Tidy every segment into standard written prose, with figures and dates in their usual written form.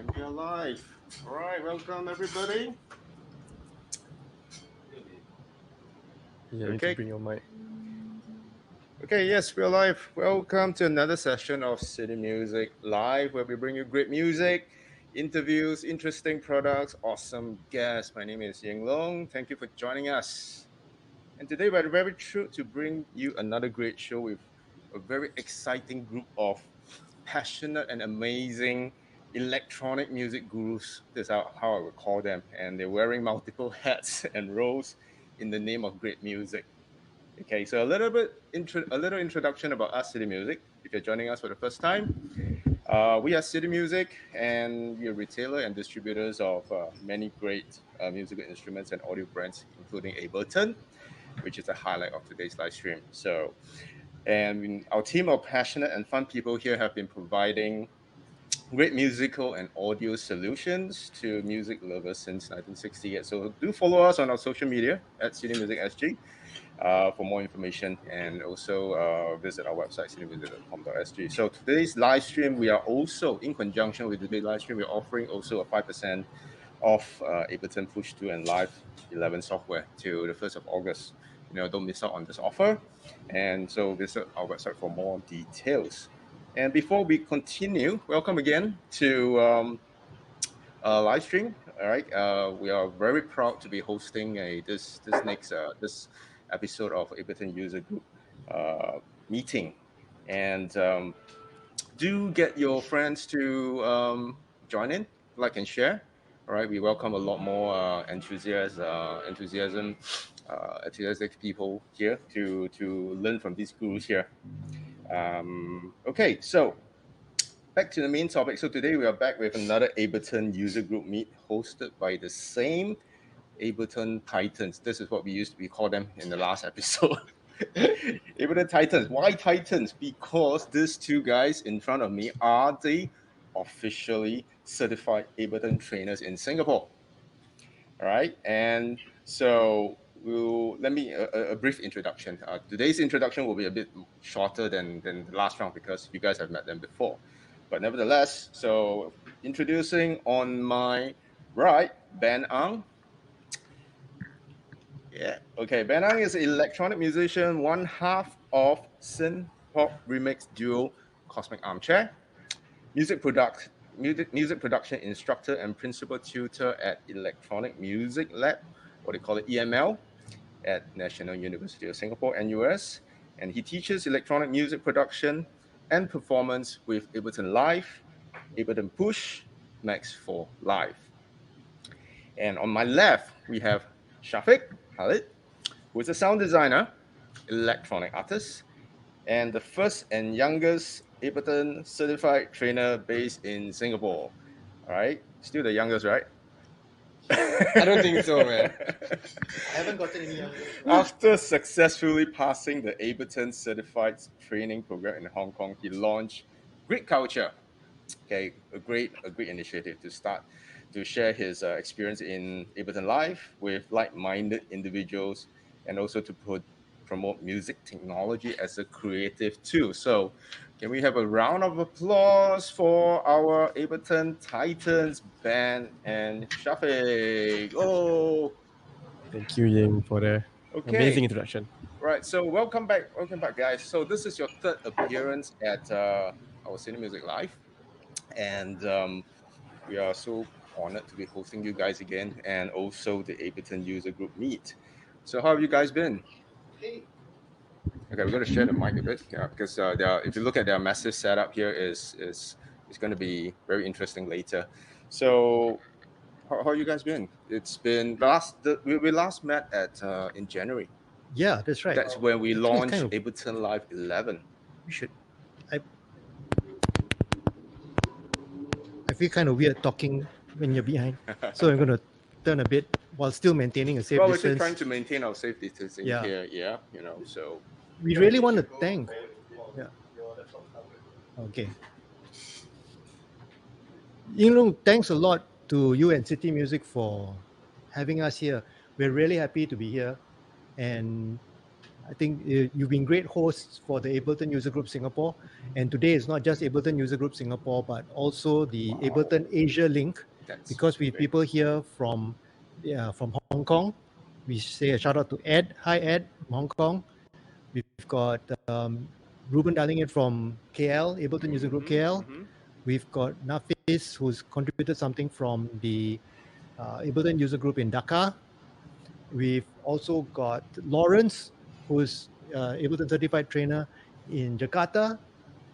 And we are live. All right, welcome everybody. Yeah, you need to Okay. bring your mic. Okay, yes, we're live. Welcome to another session of City Music Live, where we bring you great music, interviews, interesting products, awesome guests. My name is Ying Long. Thank you for joining us. And today we're very thrilled to bring you another great show with a very exciting group of passionate and amazing electronic music gurus. That's how I would call them. And they're wearing multiple hats and roles in the name of great music. Okay, so a little introduction about us, City Music. If you're joining us for the first time, we are City Music, and we are retailer and distributors of many great musical instruments and audio brands, including Ableton, which is the highlight of today's live stream. So, and our team of passionate and fun people here have been providing great musical and audio solutions to music lovers since 1968. So do follow us on our social media at City Music SG for more information, and also visit our website citymusic.com.sg. So today's live stream, we are also in conjunction with today's live stream, we're offering also a 5% off Ableton Push 2 and Live 11 software to the 1st of August. Don't miss out on this offer. And so visit our website for more details. And before we continue, welcome again to live stream. All right, we are very proud to be hosting this episode of Ableton User Group meeting, and do get your friends to join in, like and share. All right, we welcome a lot more enthusiastic people here to learn from these gurus here. Okay, so back to the main topic. So today we are back with another Ableton user group meet hosted by the same Ableton Titans. This is what we call them in the last episode. Ableton Titans. Why Titans? Because these two guys in front of me are the officially certified Ableton trainers in Singapore. All right, and so let me a brief introduction. Today's introduction will be a bit shorter than the last round because you guys have met them before. But nevertheless, so introducing on my right, Ben Ang. Yeah, okay. Ben Ang is an electronic musician, one half of synth pop remix duo Cosmic Armchair, music production instructor and principal tutor at Electronic Music Lab, what they call it EML, at National University of Singapore, NUS, and he teaches electronic music production and performance with Ableton Live, Ableton Push, Max for Live. And on my left, we have Syafiq Halid, who is a sound designer, electronic artist, and the first and youngest Ableton certified trainer based in Singapore. All right, still the youngest, right? I don't think so, man. I haven't gotten any younger. After successfully passing the Ableton certified training program in Hong Kong, he launched Great Culture. Okay, a great initiative to share his experience in Ableton Live with like-minded individuals, and also to promote music technology as a creative tool. So, can we have a round of applause for our Ableton Titans, Ben and Syafiq? Oh, Thank you, Ying, for the amazing introduction. Right. So welcome back, guys. So this is your third appearance at our Cine Music Live, and we are so honored to be hosting you guys again, and also the Ableton User Group Meet. So how have you guys been? Hey, Okay, we're going to share the mic a bit, because if you look at their massive setup here, is going to be very interesting later. So how you guys been? It's been we last met at in January. yeah, that's right. That's when we Actually, it's launched kind of- Ableton Live 11. We should. I feel kind of weird talking when you're behind, so I'm gonna turn a bit while still maintaining a safe Well, we're still distance. trying to maintain our safe distancing Yeah. here. Yeah, so We really want to thank. Yeah. Okay. Thanks a lot to you and City Music for having us here. We're really happy to be here, and I think you've been great hosts for the Ableton User Group Singapore. And today is not just Ableton User Group Singapore, but also the Ableton Asia link, because we have people here from Hong Kong. We say a shout out to Ed. Hi, Ed from Hong Kong. We've got Ruben dialing in from KL, Ableton User Group KL. We've got Nafiz, who's contributed something from the Ableton User Group in Dhaka. We've also got Lawrence, who's Ableton certified trainer in Jakarta.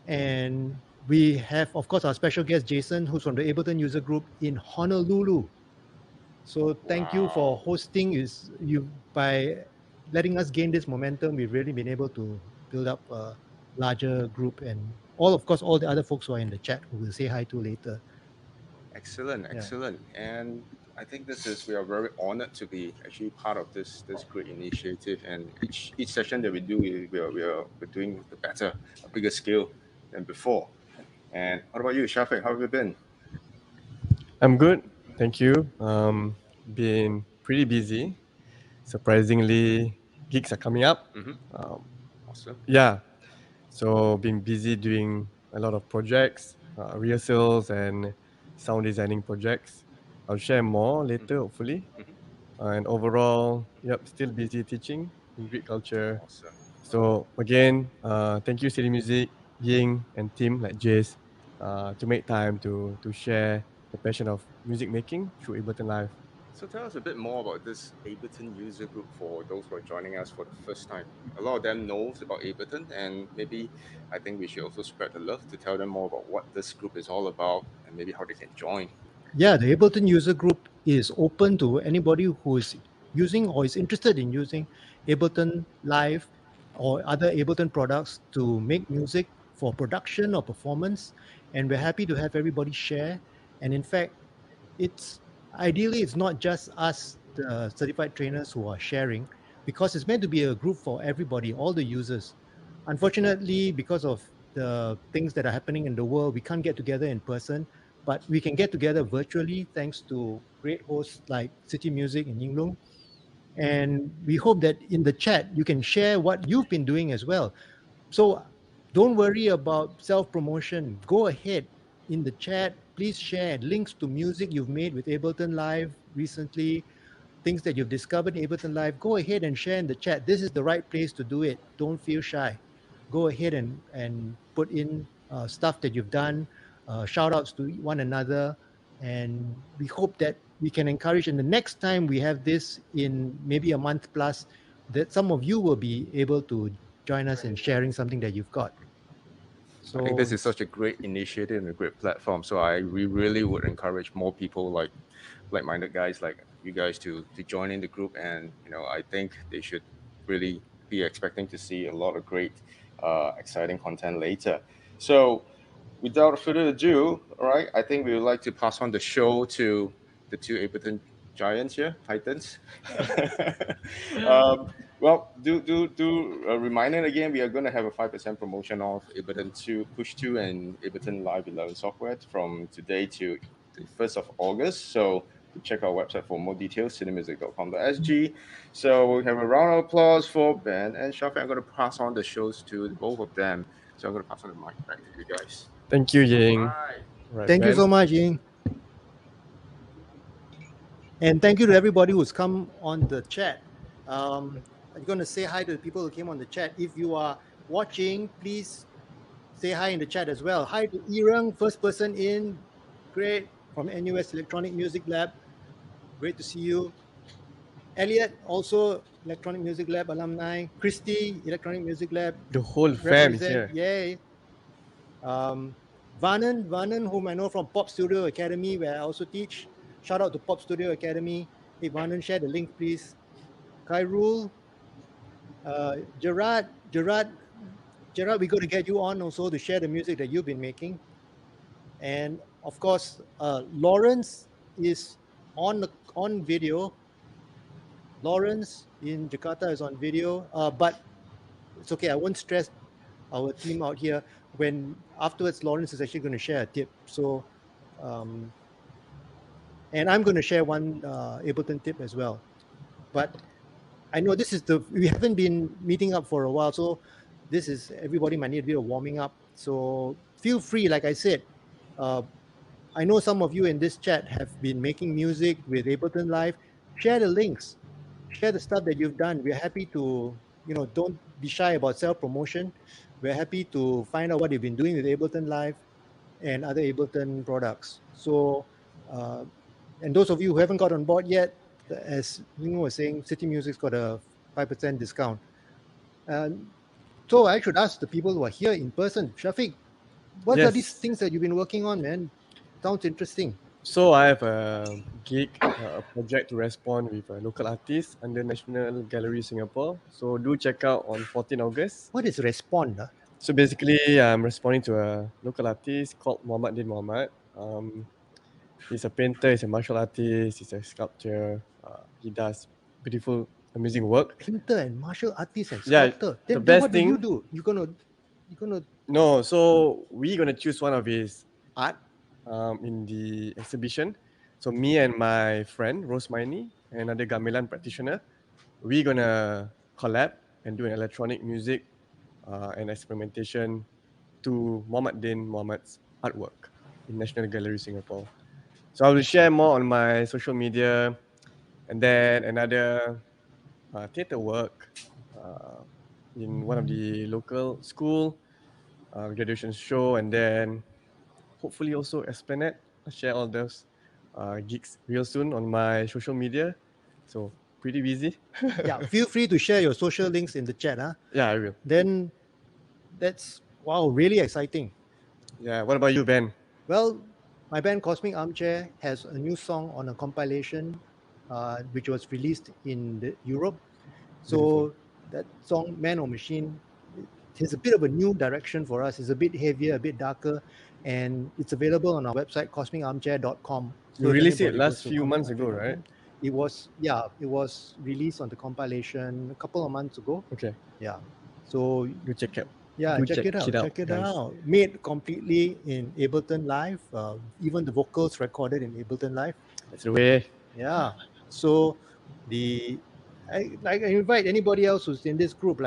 And we have, of course, our special guest, Jason, who's from the Ableton User Group in Honolulu. So thank you for hosting. By letting us gain this momentum, we've really been able to build up a larger group, and all the other folks who are in the chat who we'll say hi to later. Excellent. And I think we are very honored to be actually part of this great initiative. And each session that we do, we're doing a bigger scale than before. And what about you, Syafiq? How have you been? I'm good, thank you. Been pretty busy. Surprisingly, gigs are coming up. Awesome. Yeah, so been busy doing a lot of projects, rehearsals and sound designing projects. I'll share more later, hopefully. And overall, still busy teaching in Greek culture. Awesome. So again, thank you City Music, Ying and team like Jace to make time to share the passion of music making through Ableton Live. So tell us a bit more about this Ableton user group for those who are joining us for the first time. A lot of them knows about Ableton, and maybe I think we should also spread the love to tell them more about what this group is all about and maybe how they can join. Yeah, the Ableton user group is open to anybody who is using or is interested in using Ableton Live or other Ableton products to make music for production or performance. And we're happy to have everybody share. And in fact, it's not just us, the certified trainers, who are sharing, because it's meant to be a group for everybody, all the users. Unfortunately, because of the things that are happening in the world, we can't get together in person, but we can get together virtually thanks to great hosts like City Music and Yinglung. And we hope that in the chat, you can share what you've been doing as well. So don't worry about self-promotion. Go ahead in the chat. Please share links to music you've made with Ableton Live recently, things that you've discovered in Ableton Live. Go ahead and share in the chat. This is the right place to do it. Don't feel shy. Go ahead and put in stuff that you've done, shout outs to one another. And we hope that we can encourage, and the next time we have this in maybe a month plus, that some of you will be able to join us in sharing something that you've got. So I think this is such a great initiative and a great platform. So we really would encourage more people like-minded guys like you guys to join in the group. And I think they should really be expecting to see a lot of great, exciting content later. So without further ado, all right, I think we would like to pass on the show to the two Ableton giants here, titans. Well, do a reminder again. We are going to have a 5% promotion of Ableton 2 Push 2 and Ableton Live 11 software from today to the 1st of August. So check our website for more details, citymusic.com.sg. So we have a round of applause for Ben and Syafiq. I'm going to pass on the shows to both of them. So I'm going to pass on the mic back to you guys. Thank you, Ying. Right, thank you so much, Ying. And thank you to everybody who's come on the chat. I'm going to say hi to the people who came on the chat. If you are watching, please say hi in the chat as well. Hi to Irang, first person in. Great. From NUS Electronic Music Lab. Great to see you. Elliot, also Electronic Music Lab alumni. Christy, Electronic Music Lab. The whole fam is here. Yay. Vanan, whom I know from Pop Studio Academy, where I also teach. Shout out to Pop Studio Academy. Hey, Vanan, share the link, please. Khairul, Gerard, we got to get you on also to share the music that you've been making. And of course, Lawrence is on video. Lawrence in Jakarta is on video, but it's okay. I won't stress our team out here. When afterwards, Lawrence is actually going to share a tip. So, and I'm going to share one Ableton tip as well. But I know we haven't been meeting up for a while, so everybody might need a bit of warming up. So feel free, like I said, I know some of you in this chat have been making music with Ableton Live. Share the links, share the stuff that you've done. We're happy to, don't be shy about self-promotion. We're happy to find out what you've been doing with Ableton Live and other Ableton products. So, and those of you who haven't got on board yet, as Ling was saying, City Music's got a 5% discount. So I should ask the people who are here in person, Syafiq, what are these things that you've been working on, man? Sounds interesting. So I have a gig, a project to respond with a local artist under National Gallery Singapore. So do check out on 14 August. What is respond? So basically, I'm responding to a local artist called Muhammad Din Muhammad. He's a painter, he's a martial artist, he's a sculptor. He does beautiful, amazing work. Painter and martial artist and sculptor. Yeah, then what do you do? You're gonna No, so we're gonna choose one of his art in the exhibition. So me and my friend Rosmini, another gamelan practitioner, we're gonna collab and do an electronic music and experimentation to Muhammad Din Muhammad's artwork in National Gallery Singapore. So I will share more on my social media, and then another theatre work in one of the local school graduation show, and then hopefully also Esplanade. I'll share all those gigs real soon on my social media. So pretty busy. Yeah, feel free to share your social links in the chat. Yeah, I will. Then that's, wow, really exciting. Yeah, what about you, Ben? Well, my band Cosmic Armchair has a new song on a compilation which was released in Europe. So Beautiful. that song, Man or Machine, has a bit of a new direction for us. It's a bit heavier, a bit darker, and it's available on our website, cosmicarmchair.com. So you released it last few months ago, right? It was released on the compilation a couple of months ago. Okay. Yeah. So you check it. Yeah, check it out. Made completely in Ableton Live. Even the vocals recorded in Ableton Live. That's the way. Yeah. So I invite anybody else who's in this group,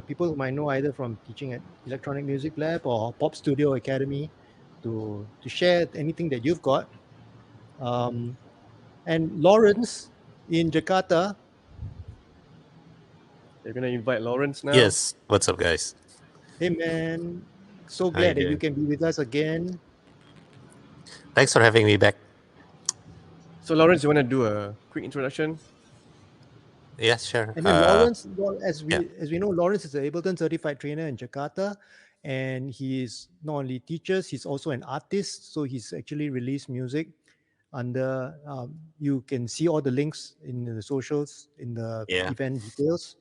people who might know either from teaching at Electronic Music Lab or Pop Studio Academy, to share anything that you've got. And Lawrence in Jakarta. You're gonna invite Lawrence now? Yes. What's up, guys? Hey, man. So glad that you can be with us again. Thanks for having me back. So Lawrence, you want to do a quick introduction? Yeah, sure. And then Lawrence, as we know, Lawrence is an Ableton certified trainer in Jakarta, and he's not only teaches, he's also an artist. So he's actually released music under. You can see all the links in the socials in the event details.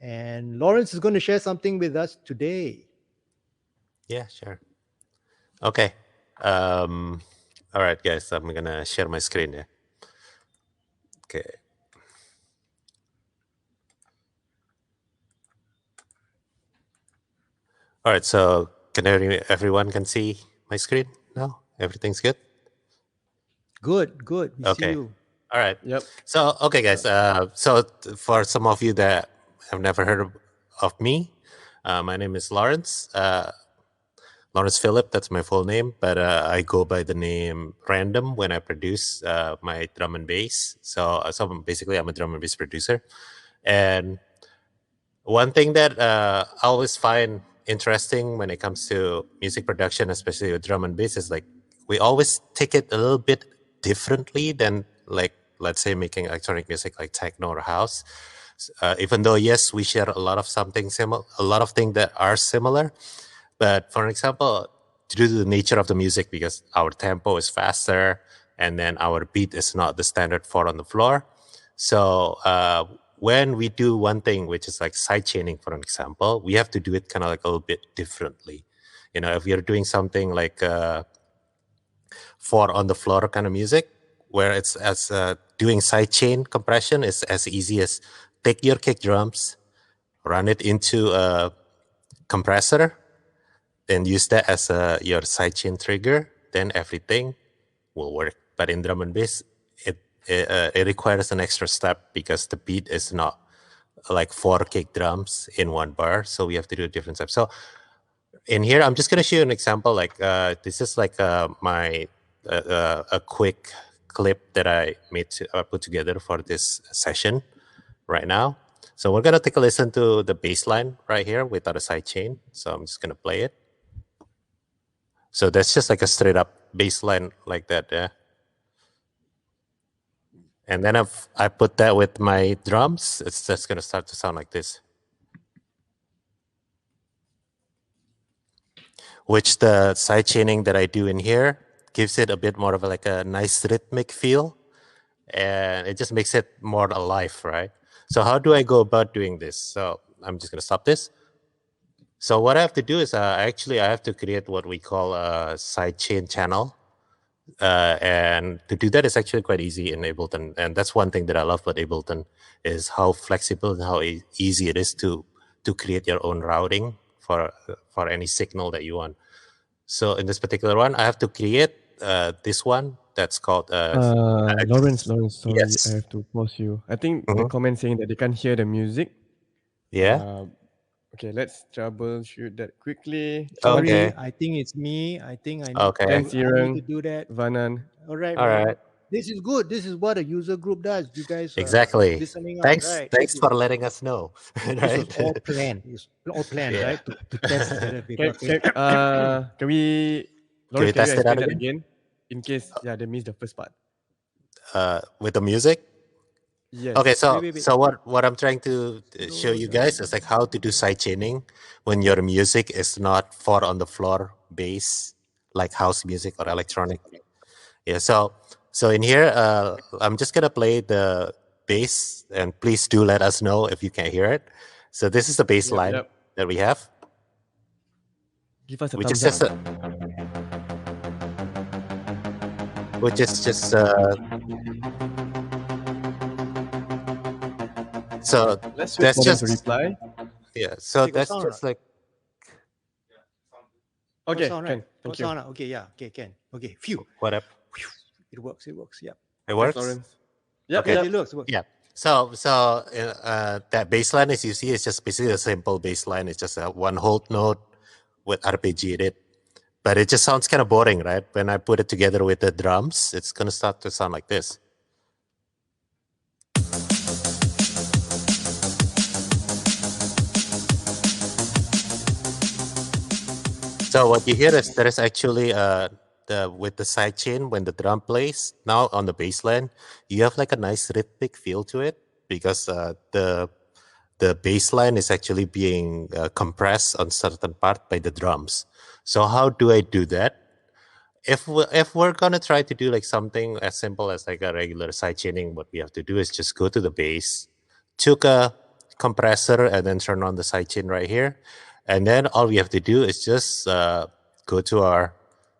And Lawrence is going to share something with us today. Yeah, sure. Okay. All right, guys. I'm gonna share my screen here. Okay. All right, so everyone can see my screen now? Everything's good? Good. We see you. All right. Yep. So, okay, guys. So for some of you that have never heard of me, my name is Lawrence. Lawrence Phillip, that's my full name, but I go by the name Random when I produce my drum and bass. So basically, I'm a drum and bass producer. And one thing that I always find interesting when it comes to music production, especially with drum and bass, is like we always take it a little bit differently than, like, let's say making electronic music like techno or house. Even though, yes, we share a lot of things that are similar. But for example, due to the nature of the music, because our tempo is faster and then our beat is not the standard 4 on the floor. So when we do one thing, which is like side chaining, for an example, we have to do it kind of like a little bit differently. You know, if you're doing something like 4 on the floor kind of music, where it's as doing side chain compression is as easy as take your kick drums, run it into a compressor, then use that as your sidechain trigger, then everything will work. But in drum and bass, it requires an extra step because the beat is not like 4 kick drums in one bar. So we have to do a different step. So in here, I'm just going to show you an example. Like this is like my a quick clip that I put together for this session right now. So we're going to take a listen to the bass line right here without a sidechain. So I'm just going to play it. So that's just like a straight up bass line like that. Yeah. And then if I put that with my drums, it's just going to start to sound like this. Which the side chaining that I do in here gives it a bit more of like a nice rhythmic feel. And it just makes it more alive, right? So how do I go about doing this? So I'm just going to stop this. So what I have to do is I have to create what we call a sidechain channel. And to do that is actually quite easy in Ableton. And that's one thing that I love about Ableton is how flexible and how easy it is to create your own routing for any signal that you want. So in this particular one, I have to create this one that's called... Lawrence, sorry, yes. I have to pause you. I think the comment saying that they can't hear the music. Yeah. Okay, let's troubleshoot that quickly. Sorry, Okay. I think it's me. I think I need, Okay. I need to do that. Vanan. All right. All right. This is good. This is what a user group does. You guys are Exactly. listening out, Thanks. right? Thanks for letting us know. This Right? was all planned. It's all planned, Yeah. right? To test whether we got it. Can we Lawrence, can test you it out explain that again? In case they missed the first part. With the music? Yes. Okay, so Wait. so what I'm trying to show you guys is like how to do side chaining when your music is not 4 on the floor bass, like house music or electronic. Yeah, so in here, I'm just gonna play the bass, and please do let us know if you can hear it. So this is the bass line that we have. Give us a Which is thumbs just up. which is just so Let's wait that's for them just to reply. yeah. So They got that's sound, just like Okay, sound, can. right? Thank you. Sound, okay, yeah, okay, can. Okay, phew. whatever. It works. Yeah. It works. Lawrence. Yep, Okay. yep. It works. Yeah. So that bass line, as you see, is just basically a simple bass line. It's just a one whole note with arpeggiated. But it just sounds kind of boring, right? When I put it together with the drums, it's going to start to sound like this. So what you hear is there is actually with the sidechain when the drum plays now on the bass line, you have like a nice rhythmic feel to it because the bass line is actually being compressed on certain part by the drums. So how do I do that? If we're gonna try to do like something as simple as like a regular sidechaining, what we have to do is just go to the bass, took a compressor, and then turn on the sidechain right here. And then all we have to do is just go to our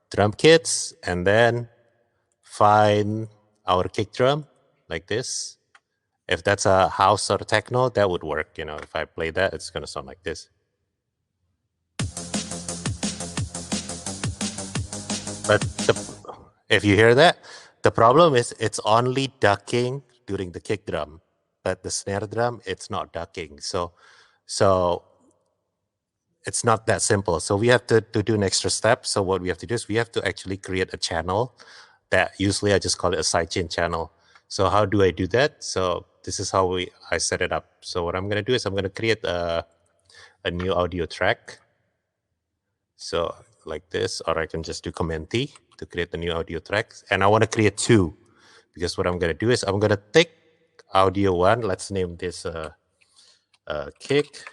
drum kits and then find our kick drum like this. If that's a house or techno, that would work. You know, if I play that, it's going to sound like this. But if you hear that, the problem is it's only ducking during the kick drum, but the snare drum, it's not ducking. So it's not that simple. So we have to do an extra step. So what we have to do is we have to actually create a channel that usually I just call it a sidechain channel. So how do I do that? So this is how I set it up. So what I'm going to do is I'm going to create a new audio track. So like this, or I can just do Command T to create a new audio track. And I want to create 2 because what I'm going to do is I'm going to take audio 1. Let's name this kick.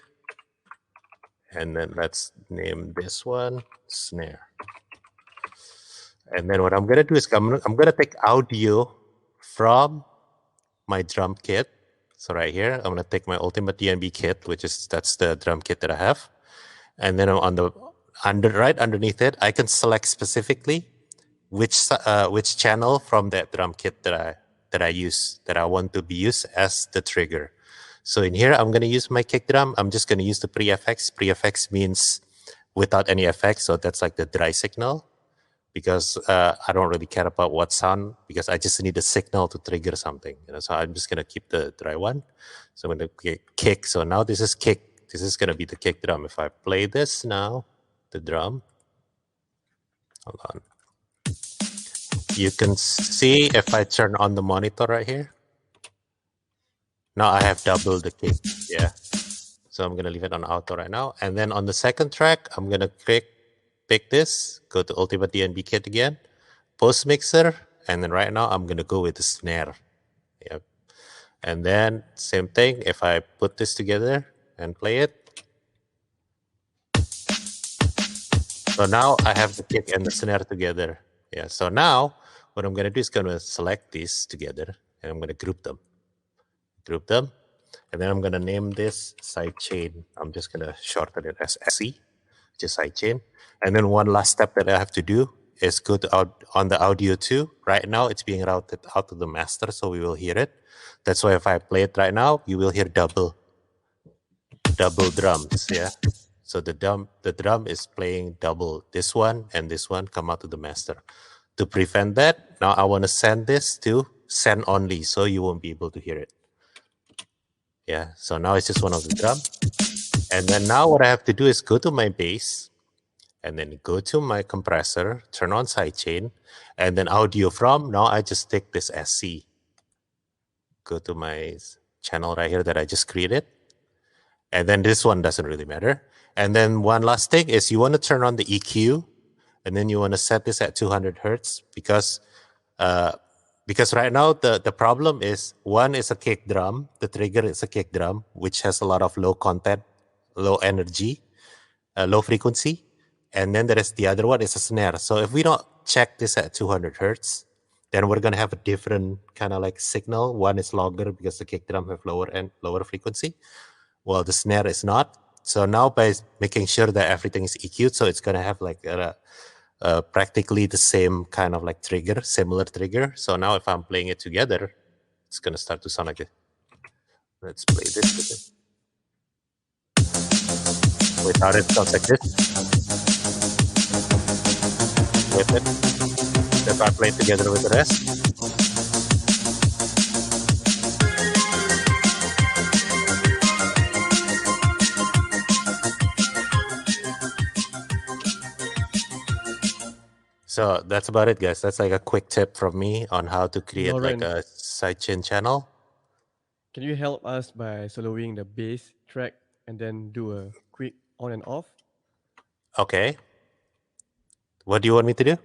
And then let's name this one snare. And then what I'm going to do is I'm going to take audio from my drum kit. So right here, I'm going to take my Ultimate DNB kit, that's the drum kit that I have. And then on the right underneath it, I can select specifically which channel from that drum kit that I want to be used as the trigger. So in here, I'm going to use my kick drum. I'm just going to use the pre-FX. Pre-FX means without any effects. So that's like the dry signal. because I don't really care about what sound, because I just need a signal to trigger something. So I'm just gonna keep the dry one. So I'm gonna kick. So now this is kick. This is gonna be the kick drum. If I play this now, the drum. Hold on. You can see if I turn on the monitor right here. Now I have double the kick. Yeah. So I'm gonna leave it on auto right now. And then on the second track, I'm gonna pick this, go to Ultimate DNB Kit again, post mixer, and then right now I'm gonna go with the snare. Yep. And then same thing, if I put this together and play it. So now I have the kick and the snare together. Yeah. So now what I'm gonna do is gonna select these together and I'm gonna group them. And then I'm gonna name this sidechain. I'm just gonna shorten it as SC, just sidechain. And then one last step that I have to do is go to on the audio too. Right now it's being routed out to the master, so we will hear it. That's why if I play it right now, you will hear double drums. Yeah. So the drum is playing double. This one and this one come out to the master. To prevent that, now I want to send this to send only, so you won't be able to hear it. Yeah, so now it's just one of the drum. And then now what I have to do is go to my bass and then go to my compressor, turn on sidechain, and then audio from, now I just take this SC. Go to my channel right here that I just created. And then this one doesn't really matter. And then one last thing is you want to turn on the EQ, and then you want to set this at 200 hertz because right now the problem is, one is a kick drum. The trigger is a kick drum, which has a lot of low content, low energy, low frequency. And then there is the other one is a snare. So if we don't check this at 200 hertz, then we're going to have a different kind of like signal. One is longer because the kick drum have lower frequency. Well, the snare is not. So now by making sure that everything is EQ'd, so it's going to have like practically the same kind of like trigger, similar trigger. So now if I'm playing it together, it's going to start to sound like this. Let's play this with it. Without it, sounds like this. With it. If I play it together with the rest. So that's about it, guys. That's like a quick tip from me on how to create like a sidechain channel. Can you help us by soloing the bass track and then do a quick on and off? Okay. What do you want me to do?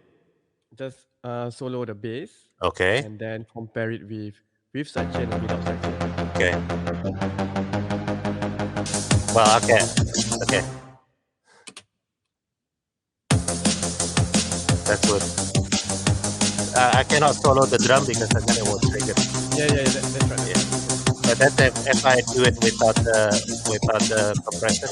Just solo the bass. Okay. And then compare it with sidechain or without sidechain. Okay. Well, okay. Okay. That's good. I cannot solo the drum because then it won't trigger. Yeah, that's right. Yeah. But that's if I do it without the compressor.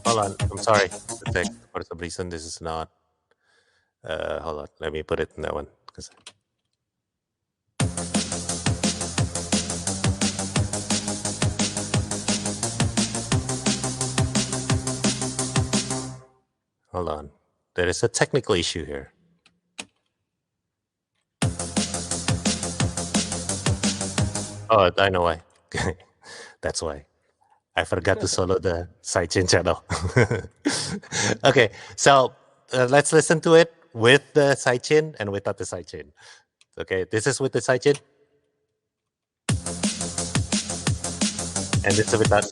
Hold on, I'm sorry. For some reason, this is not. Hold on, let me put it in that one. Hold on, there is a technical issue here. Oh, I know why. That's why. I forgot to solo the sidechain channel. Okay, so let's listen to it with the sidechain and without the sidechain. Okay, this is with the sidechain. And this is without.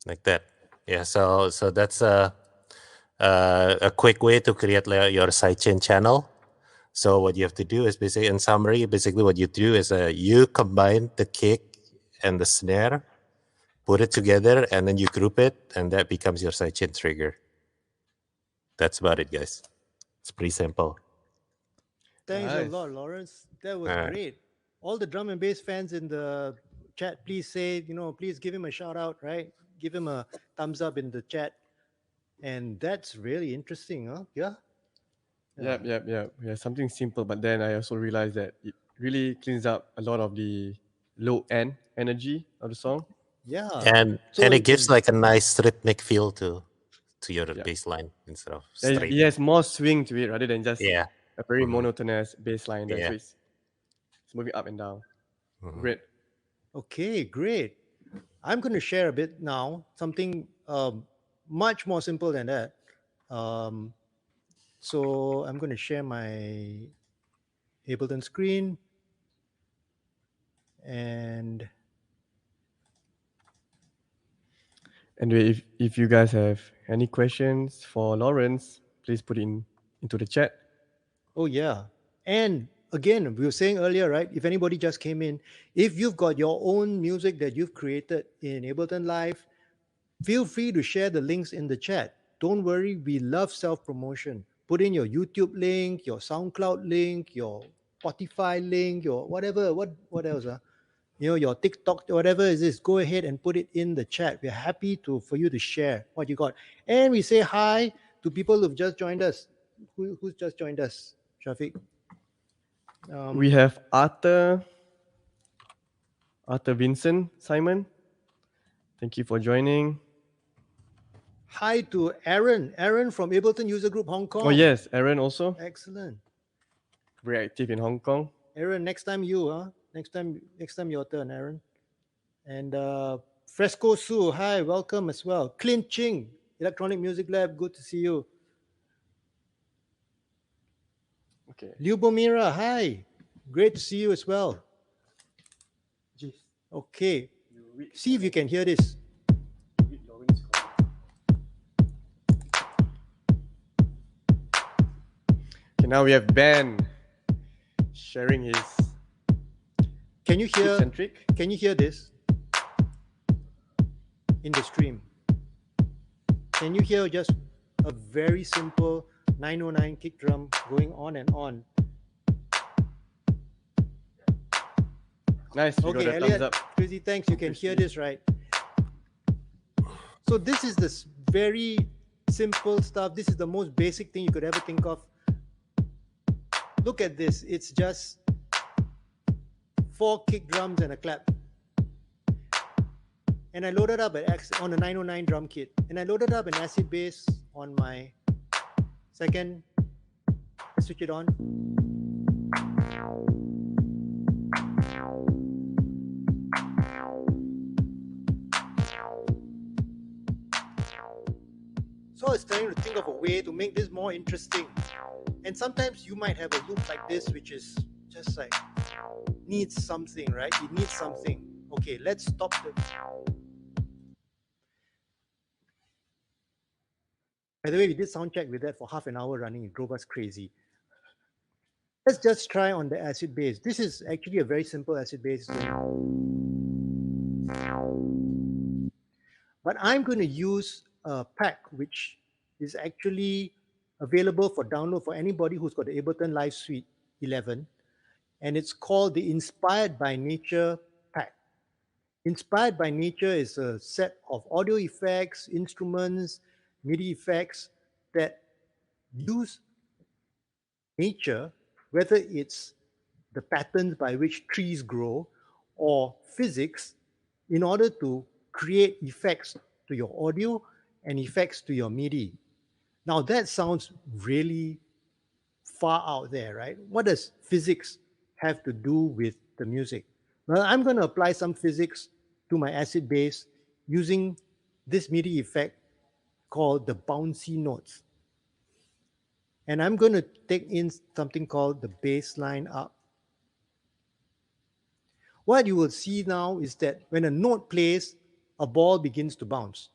Like that. Yeah, so that's a quick way to create your sidechain channel. So what you have to do is basically, in summary, what you do is you combine the kick and the snare, put it together, and then you group it, and that becomes your sidechain trigger. That's about it, guys. It's pretty simple. Thanks a Nice. lot, Lawrence. That was Uh, great. All the drum and bass fans in the chat, please say, please give him a shout out, right? Give him a thumbs up in the chat. And that's really interesting, huh? Yeah. Yep. Yeah, something simple, but then I also realized that it really cleans up a lot of the low end energy of the song. Yeah. and So and you it gives can, like a nice rhythmic feel to your Yeah. bass line instead of Yeah, straight. it has more swing to it rather than just Yeah. a very Mhm. monotonous bass line. That's Yeah. why it's moving up and down. Mhm. Great. okay, great. I'm going to share a bit now, something much more simple than that. Um, so I'm going to share my Ableton screen and Anyway, if you guys have any questions for Lawrence, please put it into the chat. oh yeah. And again, we were saying earlier, right? If anybody just came in, if you've got your own music that you've created in Ableton Live, feel free to share the links in the chat. Don't worry, we love self-promotion. Put in your YouTube link, your SoundCloud link, your Spotify link, your whatever. What else? Your TikTok, whatever it is, go ahead and put it in the chat. We're happy for you to share what you got. And we say hi to people who've just joined us. Who's just joined us, Syafiq? We have Arthur Vincent, Simon. Thank you for joining. Hi to Aaron from Ableton User Group Hong Kong. Oh yes, Aaron also Excellent. very active in Hong Kong. Aaron, next time you, huh? Next time your turn, Aaron. And Fresco Su, hi, welcome as well. Clint Ching, Electronic Music Lab, good to see you. Okay. Lyubomira, hi, great to see you as well. Jeez. Okay, see if you can hear this. Okay, now we have Ben sharing his Can you hear? tips and trick. Can you hear this in the stream? Can you hear just a very simple 909 kick drum going on and on? Nice. We Okay, got a thumbs Elliot, up. Chrissy, thanks. You can hear this, right? So this is this very simple stuff. This is the most basic thing you could ever think of. Look at this. It's just 4 kick drums and a clap. And I loaded up on a 909 drum kit. And I loaded up an acid bass on my second. Let's switch it on. So I was trying to think of a way to make this more interesting. And sometimes you might have a loop like this, which is just like needs something, right? It needs something. Okay, let's stop the. By the way, we did sound check with that for half an hour running. It drove us crazy. Let's just try on the acid bass. This is actually a very simple acid bass. But I'm going to use a pack which is actually available for download for anybody who's got the Ableton Live Suite 11. And it's called the Inspired by Nature pack. Inspired by Nature is a set of audio effects, instruments, MIDI effects that use nature, whether it's the patterns by which trees grow or physics, in order to create effects to your audio and effects to your MIDI. Now that sounds really far out there, right? What does physics have to do with the music? Well, I'm going to apply some physics to my acid bass using this MIDI effect called the Bouncy Notes. And I'm going to take in something called the bass line up. What you will see now is that when a note plays, a ball begins to bounce.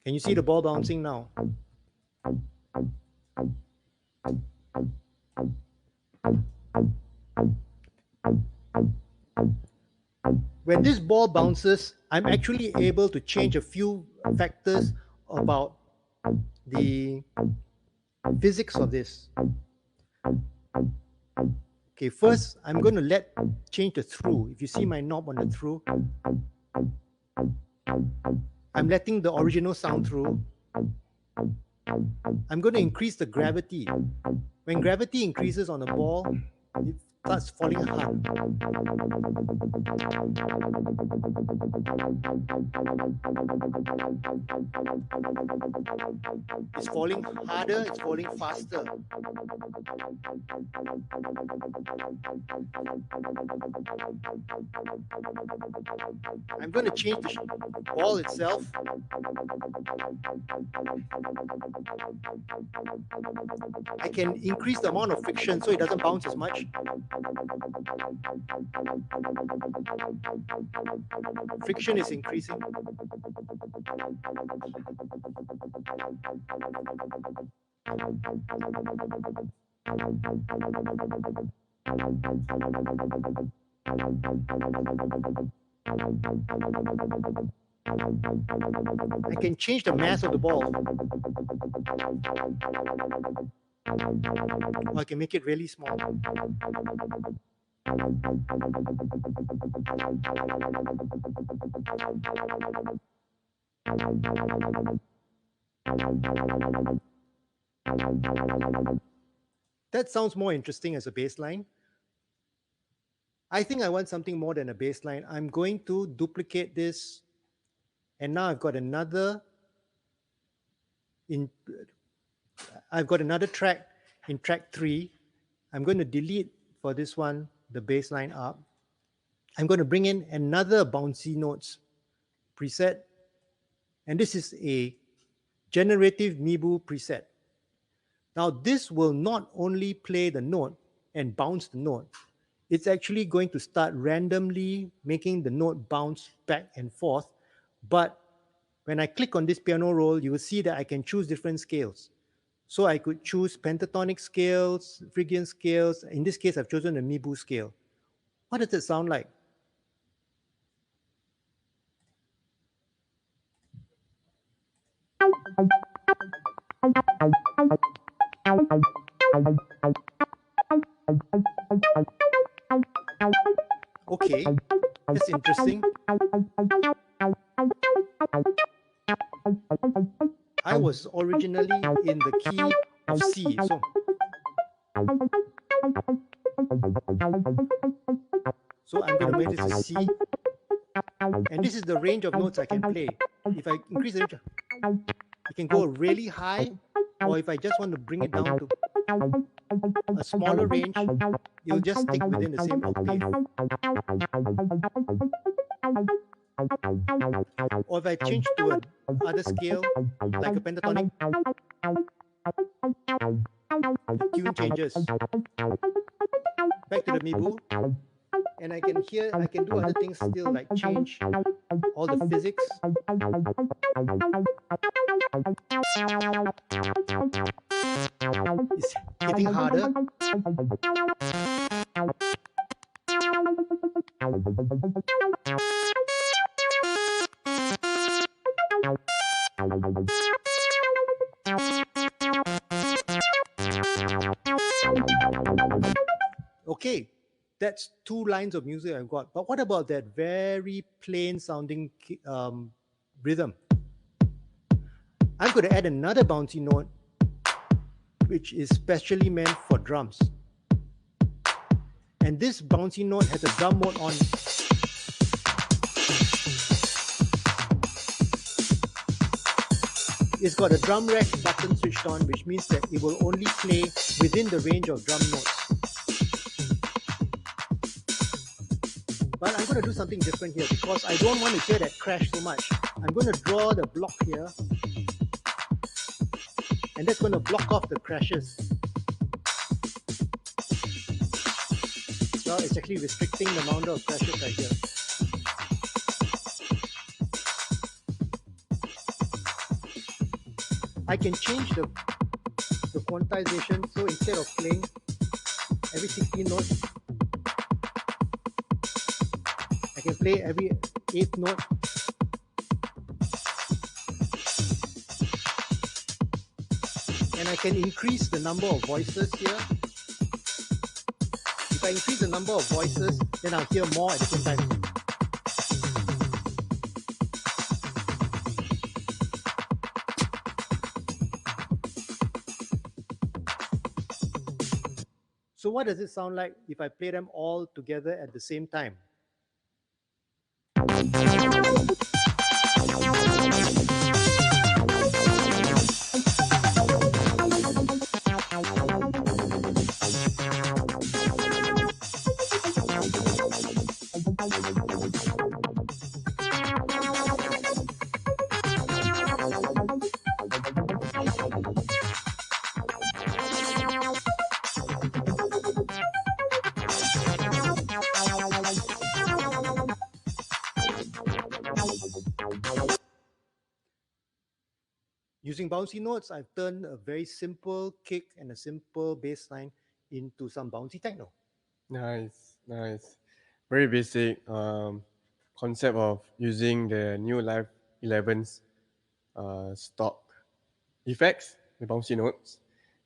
Can you see the ball bouncing now? When this ball bounces, I'm actually able to change a few factors about the physics of this. Okay, first I'm going to change the through. If you see my knob on the through, I'm letting the original sound through. I'm going to increase the gravity. When gravity increases on a ball, it starts falling hard. It's falling harder, it's falling faster. I'm going to change the ball itself. I can increase the amount of friction so it doesn't bounce as much. Friction is increasing. I can change the mass of the ball. Or I can make it really small. That sounds more interesting as a bass line. I think I want something more than a bass line. I'm going to duplicate this, and now I've got another track in track 3. I'm going to delete for this one the bass line up. I'm going to bring in another Bouncy Notes preset, and this is a generative Mibu preset. Now this will not only play the note and bounce the note, it's actually going to start randomly making the note bounce back and forth. But when I click on this piano roll, you will see that I can choose different scales. So I could choose pentatonic scales, Phrygian scales. In this case, I've chosen a Mibu scale. What does it sound like? Okay, that's interesting. I was originally in the key of C. So I'm going to make this a C. And this is the range of notes I can play. If I increase the range, it can go really high, or if I just want to bring it down to a smaller range, you'll just stick within the same octave. Or if I change to another scale, like a pentatonic, the tune changes. Back to the Mibu, and I can do other things still, like change all the physics. It's hitting harder. Okay, that's 2 lines of music I've got. But what about that very plain sounding rhythm? I'm going to add another bouncy note, which is specially meant for drums. And this bouncy note has a drum mode on. It's got a drum rack button switched on, which means that it will only play within the range of drum notes. But I'm going to do something different here because I don't want to hear that crash so much. I'm going to draw the block here, and that's going to block off the crashes. So it's actually restricting the amount of crashes right here. I can change the quantization, so instead of playing every 16 notes, I can play every 8th note. can increase the number of voices here. If I increase the number of voices, then I'll hear more at the same time. So what does it sound like if I play them all together at the same time? Using Bouncy Notes, I've turned a very simple kick and a simple bass line into some bouncy techno. Nice, nice. Very basic concept of using the new Live 11's stock effects, the bouncy notes.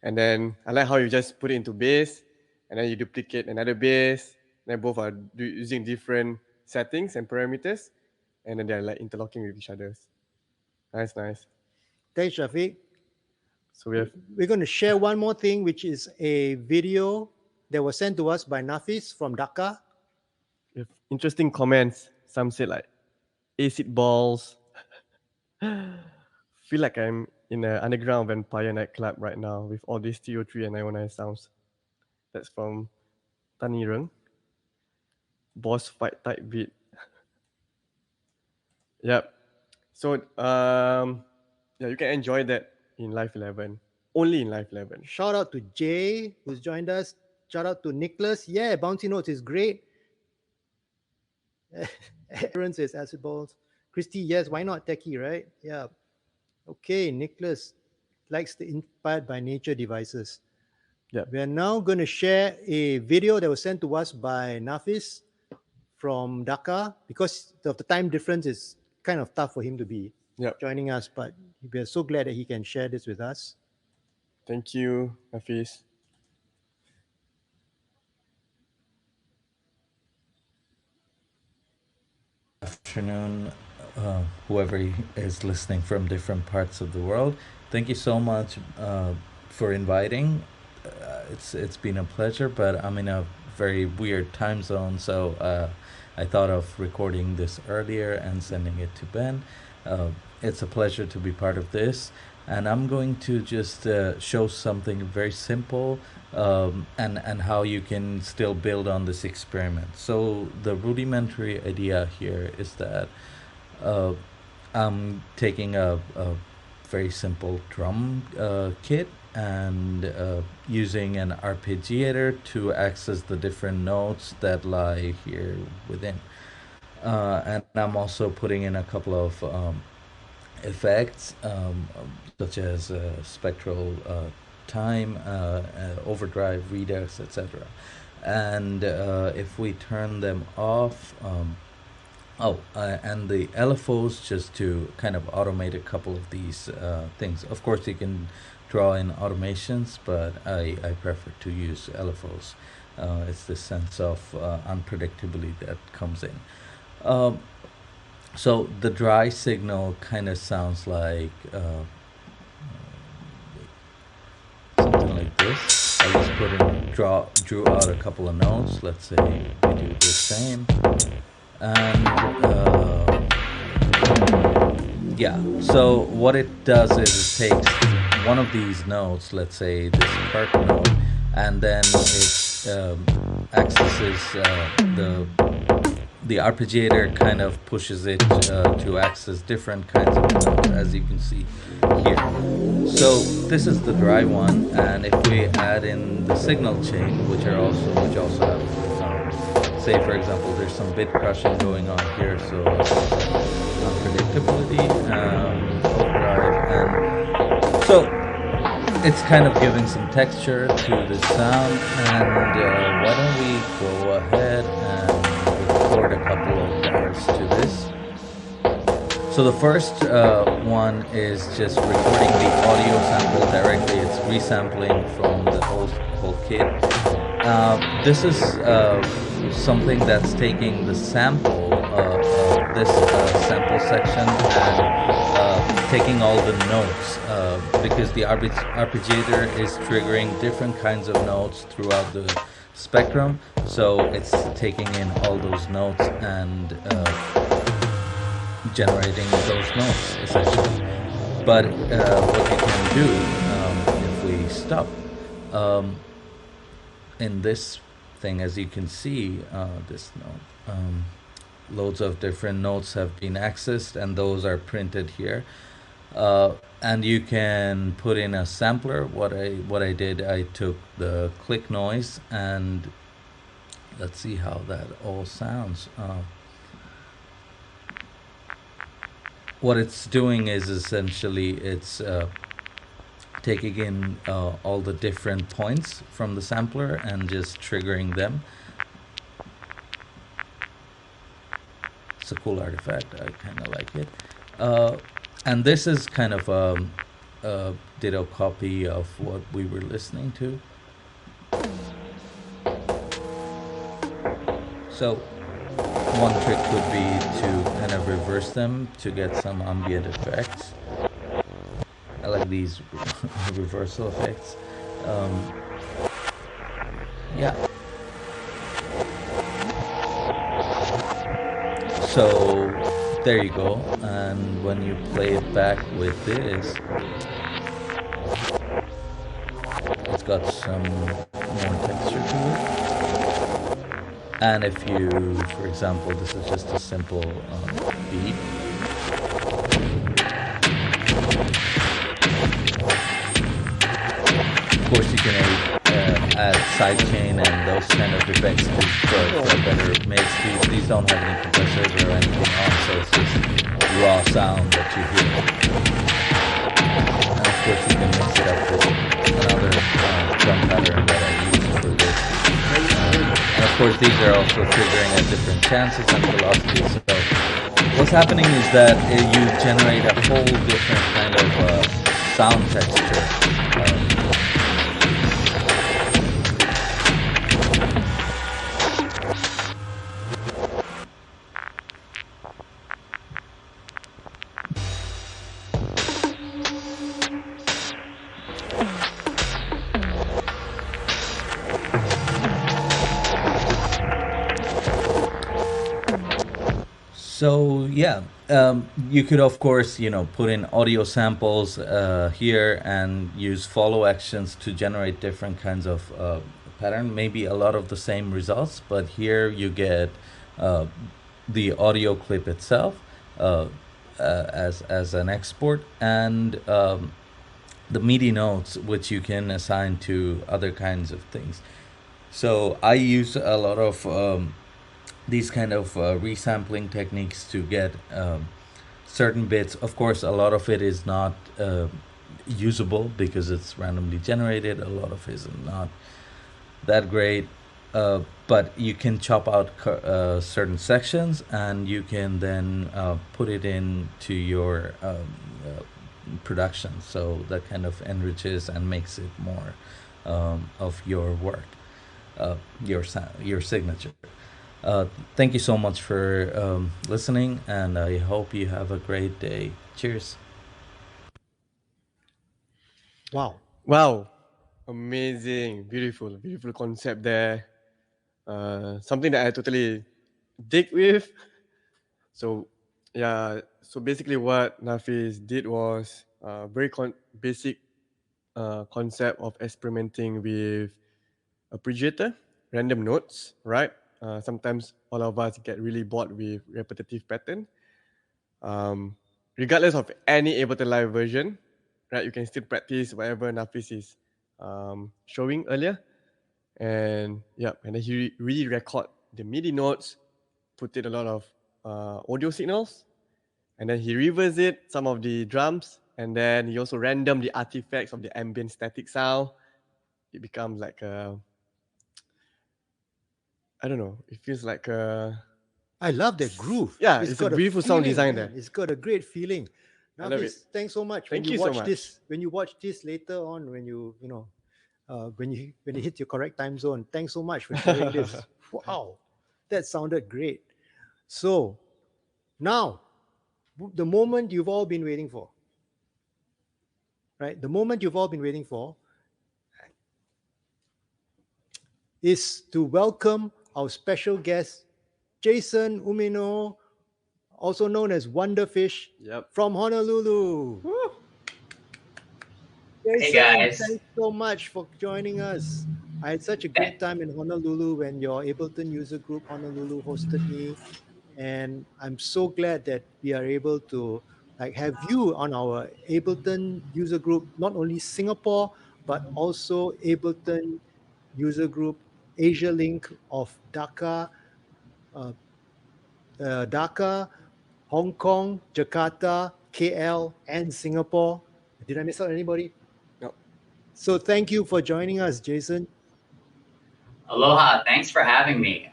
And then I like how you just put it into bass, and then you duplicate another bass. Then both are using different settings and parameters, and then they're like interlocking with each other. Nice, nice. Thanks, Syafiq. So we're going to share one more thing, which is a video that was sent to us by Nafiz from Dhaka. We have interesting comments. Some say like acid balls. Feel like I'm in an underground vampire nightclub right now with all these TO3 and 919 sounds. That's from Tani Reng. Boss fight type beat. Yep. So you can enjoy that in Live 11. Only in Live 11. Shout out to Jay, who's joined us. Shout out to Nicholas. Yeah, Bouncy Notes is great. Aaron says acid balls. Christy, yes, why not techie, right? Yeah. Okay, Nicholas likes the inspired by nature devices. Yeah. We are now going to share a video that was sent to us by Nafiz from Dhaka. Because of the time difference, it's kind of tough for him to be joining us, but we are so glad that he can share this with us. Thank you, Nafiz. Afternoon, whoever is listening from different parts of the world. Thank you so much for inviting. It's been a pleasure, but I'm in a very weird time zone, so I thought of recording this earlier and sending it to Ben. It's a pleasure to be part of this, and I'm going to just show something very simple and how you can still build on this experiment. So the rudimentary idea here is that I'm taking a very simple drum kit and using an arpeggiator to access the different notes that lie here within. And I'm also putting in a couple of effects such as spectral time, overdrive, redux, etc. And if we turn them off, and the LFOs, just to kind of automate a couple of these things. Of course, you can draw in automations, but I prefer to use LFOs. It's the sense of unpredictability that comes in. So the dry signal kind of sounds like something like this. I just drew out a couple of notes. Let's say we do the same, and so what it does is it takes one of these notes, let's say this part note, and then it accesses the arpeggiator kind of pushes it to access different kinds of notes, as you can see here. So this is the dry one, and if we add in the signal chain, which also have some, say for example, there's some bit crushing going on here, so unpredictability, overdrive, and so it's kind of giving some texture to the sound. And why don't we go ahead and record a couple of bars to this. So the first one is just recording the audio sample directly. It's resampling from the whole kit. This is something that's taking the sample, this sample section, and taking all the notes, because the arpeggiator is triggering different kinds of notes throughout the spectrum. So it's taking in all those notes and generating those notes, essentially. But what you can do, if we stop, in this thing, as you can see, this note, loads of different notes have been accessed, and those are printed here. And you can put in a sampler. What I did, I took the click noise, and let's see how that all sounds. What it's doing is essentially it's taking in all the different points from the sampler and just triggering them. It's a cool artifact. I kind of like it. And this is kind of a ditto copy of what we were listening to. So one trick could be to kind of reverse them to get some ambient effects. I like these reversal effects. Yeah. So there you go. And when you play it back with this, it's got some more texture to it. And if you, for example, this is just a simple beat. Of course, you can add sidechain and those kind of effects for a better mix. These don't have any compressors or anything on, so it's just raw sound that you hear. And of course, you can mix it up with another drum pattern that I use for this. And of course, these are also triggering at different chances and velocities. So what's happening is that you generate a whole different kind of sound texture. So yeah, you could of course put in audio samples here and use follow actions to generate different kinds of pattern. Maybe a lot of the same results, but here you get the audio clip itself as an export, and the MIDI notes, which you can assign to other kinds of things. So I use a lot of these kind of resampling techniques to get certain bits. Of course, a lot of it is not usable because it's randomly generated. A lot of it is not that great, but you can chop out certain sections, and you can then put it into your production. So that kind of enriches and makes it more of your work, your signature. Thank you so much for listening, and I hope you have a great day. Cheers. Wow. Amazing, beautiful concept there. Something that I totally dig with. So yeah, so basically what Nafiz did was very basic concept of experimenting with arpeggiator, random notes, right? Sometimes all of us get really bored with repetitive pattern. Regardless of any Ableton Live version, right? You can still practice whatever Nafiz is showing earlier. And yeah, and then he really record the MIDI notes, put in a lot of audio signals, and then he reverse it, some of the drums, and then he also random the artifacts of the ambient static sound. It becomes like a, I don't know, it feels like a I love that groove. Yeah, it's a got beautiful sound feeling, design man. there. It's got a great feeling. I love Nafiz, thanks so much. Thank when you you so watch much. this, when you watch this later on, when you when you hit your correct time zone, thanks so much for sharing this. Wow, that sounded great. So now, the moment you've all been waiting for, right? The moment you've all been waiting for is to welcome our special guest, Jason Umino, also known as Wunderfish, Yep. from Honolulu. Woo. Jason, guys. thanks so much for joining us. I had such a great time in Honolulu when your Ableton user group Honolulu hosted me, and I'm so glad that we are able to have you on our Ableton user group, not only Singapore but also Ableton user group Asia Link of Dhaka, uh, Dhaka, Hong Kong, Jakarta, KL, and Singapore. Did I miss out anybody? No. So thank you for joining us, Jason. Aloha. Thanks for having me.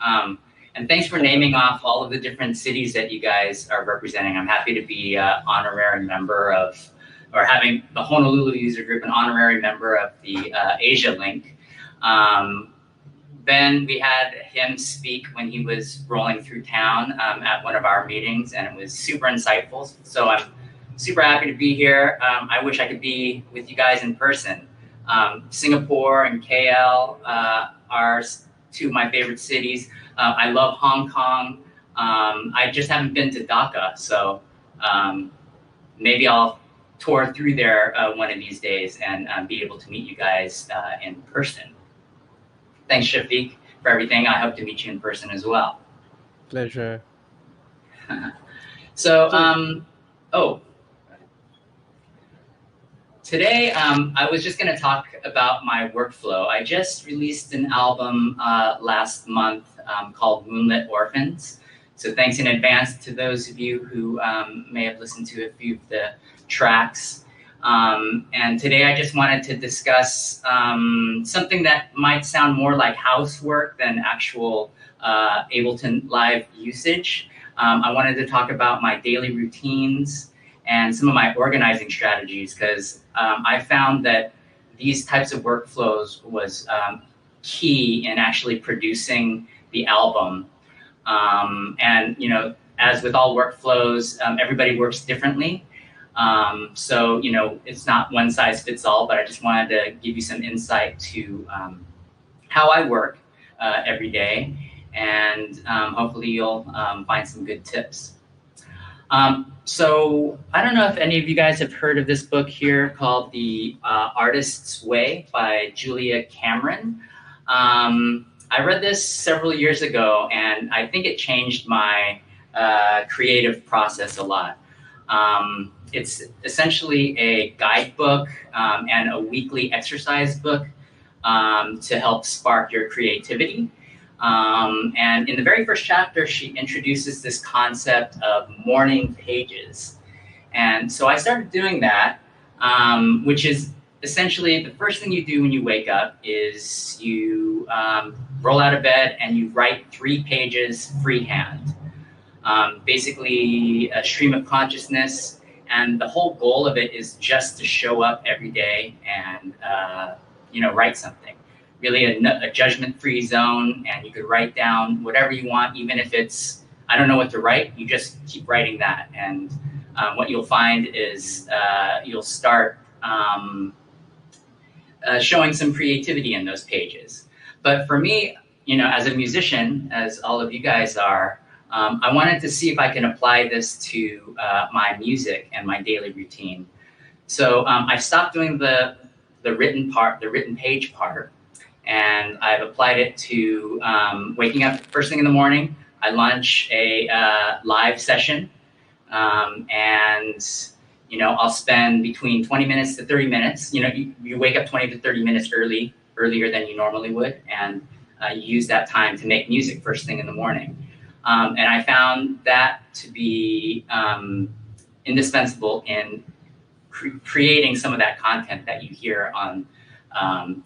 And thanks for naming off all of the different cities that you guys are representing. I'm happy to be an honorary member of, or having the Honolulu user group an honorary member of the Asia Link. Ben, we had him speak when he was rolling through town at one of our meetings, and it was super insightful. So I'm super happy to be here. I wish I could be with you guys in person. Singapore and KL are two of my favorite cities. I love Hong Kong. I just haven't been to Dhaka, so maybe I'll tour through there one of these days and be able to meet you guys in person. Thanks, Syafiq, for everything. I hope to meet you in person as well. Pleasure. Today, I was just going to talk about my workflow. I just released an album last month called Moonlit Orphans. So thanks in advance to those of you who may have listened to a few of the tracks. And today I just wanted to discuss something that might sound more like housework than actual Ableton Live usage. I wanted to talk about my daily routines and some of my organizing strategies, because I found that these types of workflows was key in actually producing the album. And as with all workflows, everybody works differently. So it's not one size fits all, but I just wanted to give you some insight to how I work every day, and hopefully you'll find some good tips. So I don't know if any of you guys have heard of this book here called The Artist's Way by Julia Cameron. I read this several years ago, and I think it changed my creative process a lot. It's essentially a guidebook and a weekly exercise book to help spark your creativity. And in the very first chapter, she introduces this concept of morning pages. And so I started doing that, which is essentially the first thing you do when you wake up is you roll out of bed and you write 3 pages freehand. Basically a stream of consciousness, and the whole goal of it is just to show up every day and write something. Really a judgment-free zone, and you could write down whatever you want, even if it's, I don't know what to write, you just keep writing that. And what you'll find is you'll start showing some creativity in those pages. But for me, as a musician, as all of you guys are, I wanted to see if I can apply this to my music and my daily routine. So I stopped doing the written part, the written page part, and I've applied it to waking up first thing in the morning. I launch a live session, and I'll spend between 20 minutes to 30 minutes. You wake up 20 to 30 minutes earlier than you normally would, and you use that time to make music first thing in the morning. And I found that to be indispensable in creating some of that content that you hear on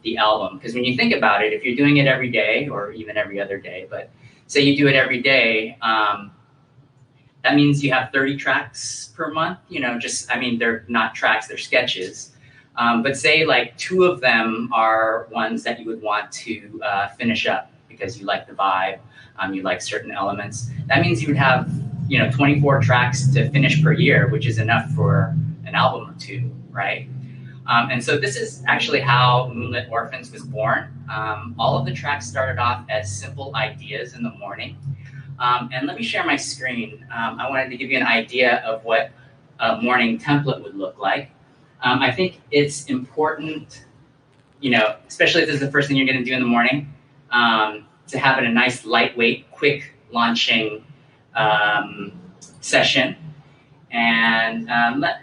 the album. Because when you think about it, if you're doing it every day or even every other day, but say you do it every day, that means you have 30 tracks per month. You know, just, I mean, they're not tracks, they're sketches. But say like 2 of them are ones that you would want to finish up because you like the vibe, you like certain elements. That means you would have, you know, 24 tracks to finish per year, which is enough for an album or 2, right? And so this is actually how Moonlit Orphans was born. All of the tracks started off as simple ideas in the morning. And let me share my screen. I wanted to give you an idea of what a morning template would look like. I think it's important, you know, especially if this is the first thing you're going to do in the morning, to have it a nice, lightweight, quick launching session. And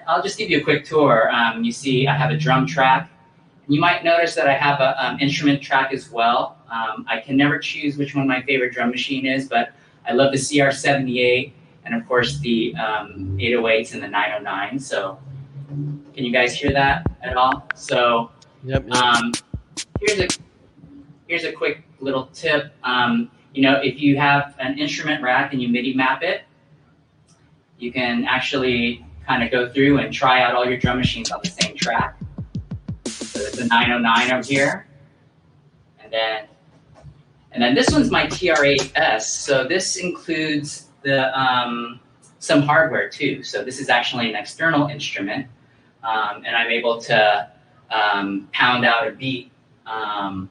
I'll just give you a quick tour. You see I have a drum track. You might notice that I have an instrument track as well. I can never choose which one my favorite drum machine is, but I love the CR78 and of course the 808s and the 909. So can you guys hear that at all? So Yep. here's a quick little tip. You know, if you have an instrument rack and you MIDI map it, you can actually kind of go through and try out all your drum machines on the same track. So there's a 909 over here. And then this one's my TR-8S. So this includes the some hardware too. So this is actually an external instrument. And I'm able to pound out a beat on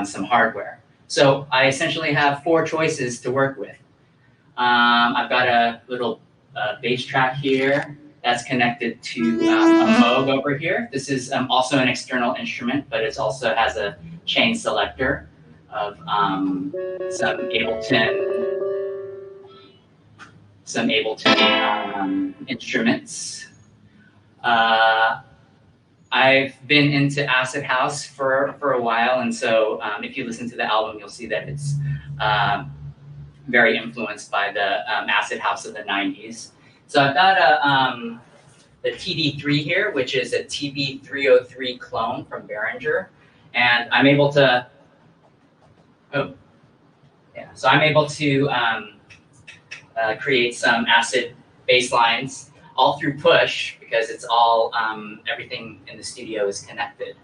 some hardware. So I essentially have 4 choices to work with. I've got a little bass track here that's connected to a Moog over here. This is also an external instrument, but it also has a chain selector of some Ableton instruments. I've been into acid house for a while, and so if you listen to the album, you'll see that it's very influenced by the acid house of the 90s. So I've got the TD3 here, which is a TB303 clone from Behringer, and I'm able to. So I'm able to create some acid bass lines all through push because it's all everything in the studio is connected.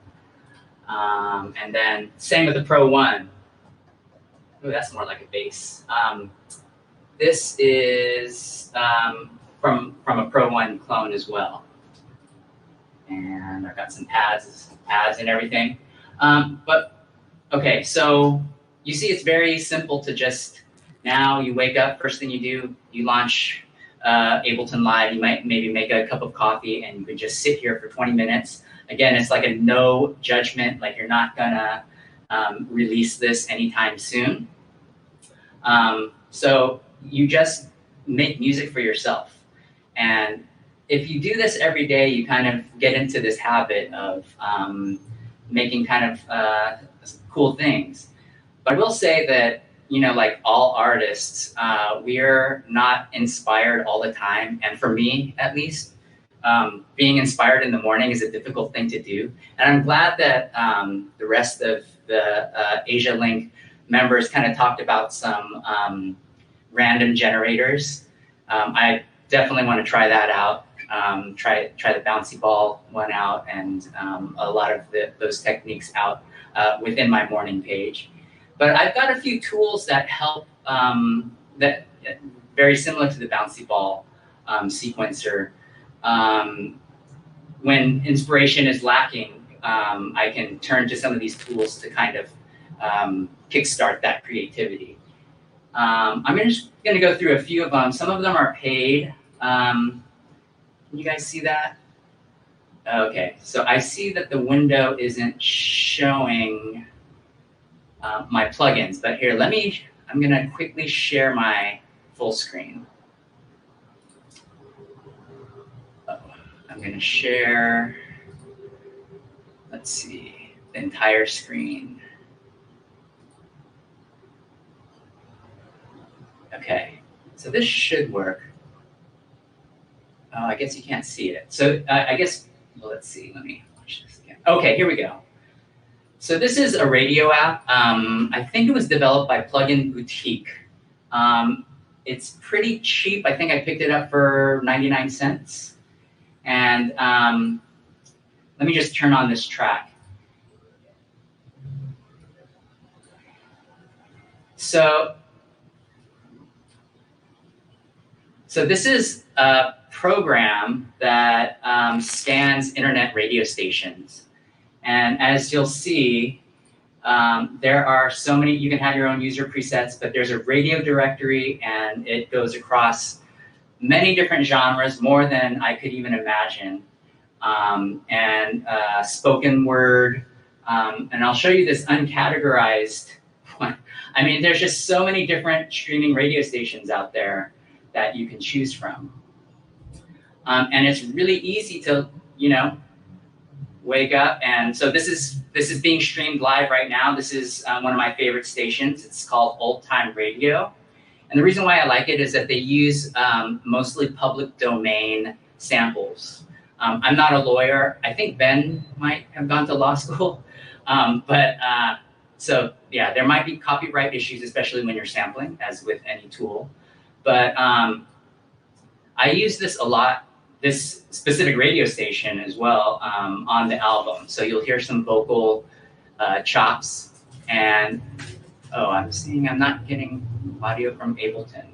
And then same with the Pro 1. Ooh, that's more like a bass. This is from a Pro 1 clone as well. And I've got some pads and everything. But okay, so you see it's very simple to just, now you wake up, first thing you do, you launch Ableton Live. You might maybe make a cup of coffee and you can just sit here for 20 minutes. Again, it's like a no judgment, like you're not gonna release this anytime soon. So you just make music for yourself. And if you do this every day, you kind of get into this habit of making kind of cool things. But I will say that, you know, like all artists, we're not inspired all the time. And for me, at least, being inspired in the morning is a difficult thing to do. And I'm glad that the rest of the Asia Link members kind of talked about some random generators. I definitely want to try that out. Try the bouncy ball one out, and a lot of those techniques out within my morning page. But I've got a few tools that help, that very similar to the bouncy ball sequencer. When inspiration is lacking, I can turn to some of these tools to kind of kickstart that creativity. I'm just going to go through a few of them. Some of them are paid. Can you guys see that? Okay, so I see that the window isn't showing my plugins, but here, I'm going to quickly share my full screen. I'm going to share, let's see, the entire screen. Okay, so this should work. Oh, I guess you can't see it. So I guess, well, let's see, let me watch this again. Okay, here we go. So this is a radio app. I think it was developed by Plugin Boutique. It's pretty cheap. I think I picked it up for 99 cents. And let me just turn on this track. So this is a program that scans internet radio stations. And as you'll see, there are so many, you can have your own user presets, but there's a radio directory and it goes across many different genres, more than I could even imagine. And spoken word, and I'll show you this uncategorized one. I mean, there's just so many different streaming radio stations out there that you can choose from. And it's really easy to, wake up. And so this is being streamed live right now. This is one of my favorite stations. It's called Old Time Radio. And the reason why I like it is that they use mostly public domain samples. I'm not a lawyer. I think Ben might have gone to law school. So yeah, there might be copyright issues, especially when you're sampling, as with any tool. But I use this a lot, this specific radio station as well, on the album. So you'll hear some vocal chops. And, oh, I'm seeing I'm not getting audio from Ableton.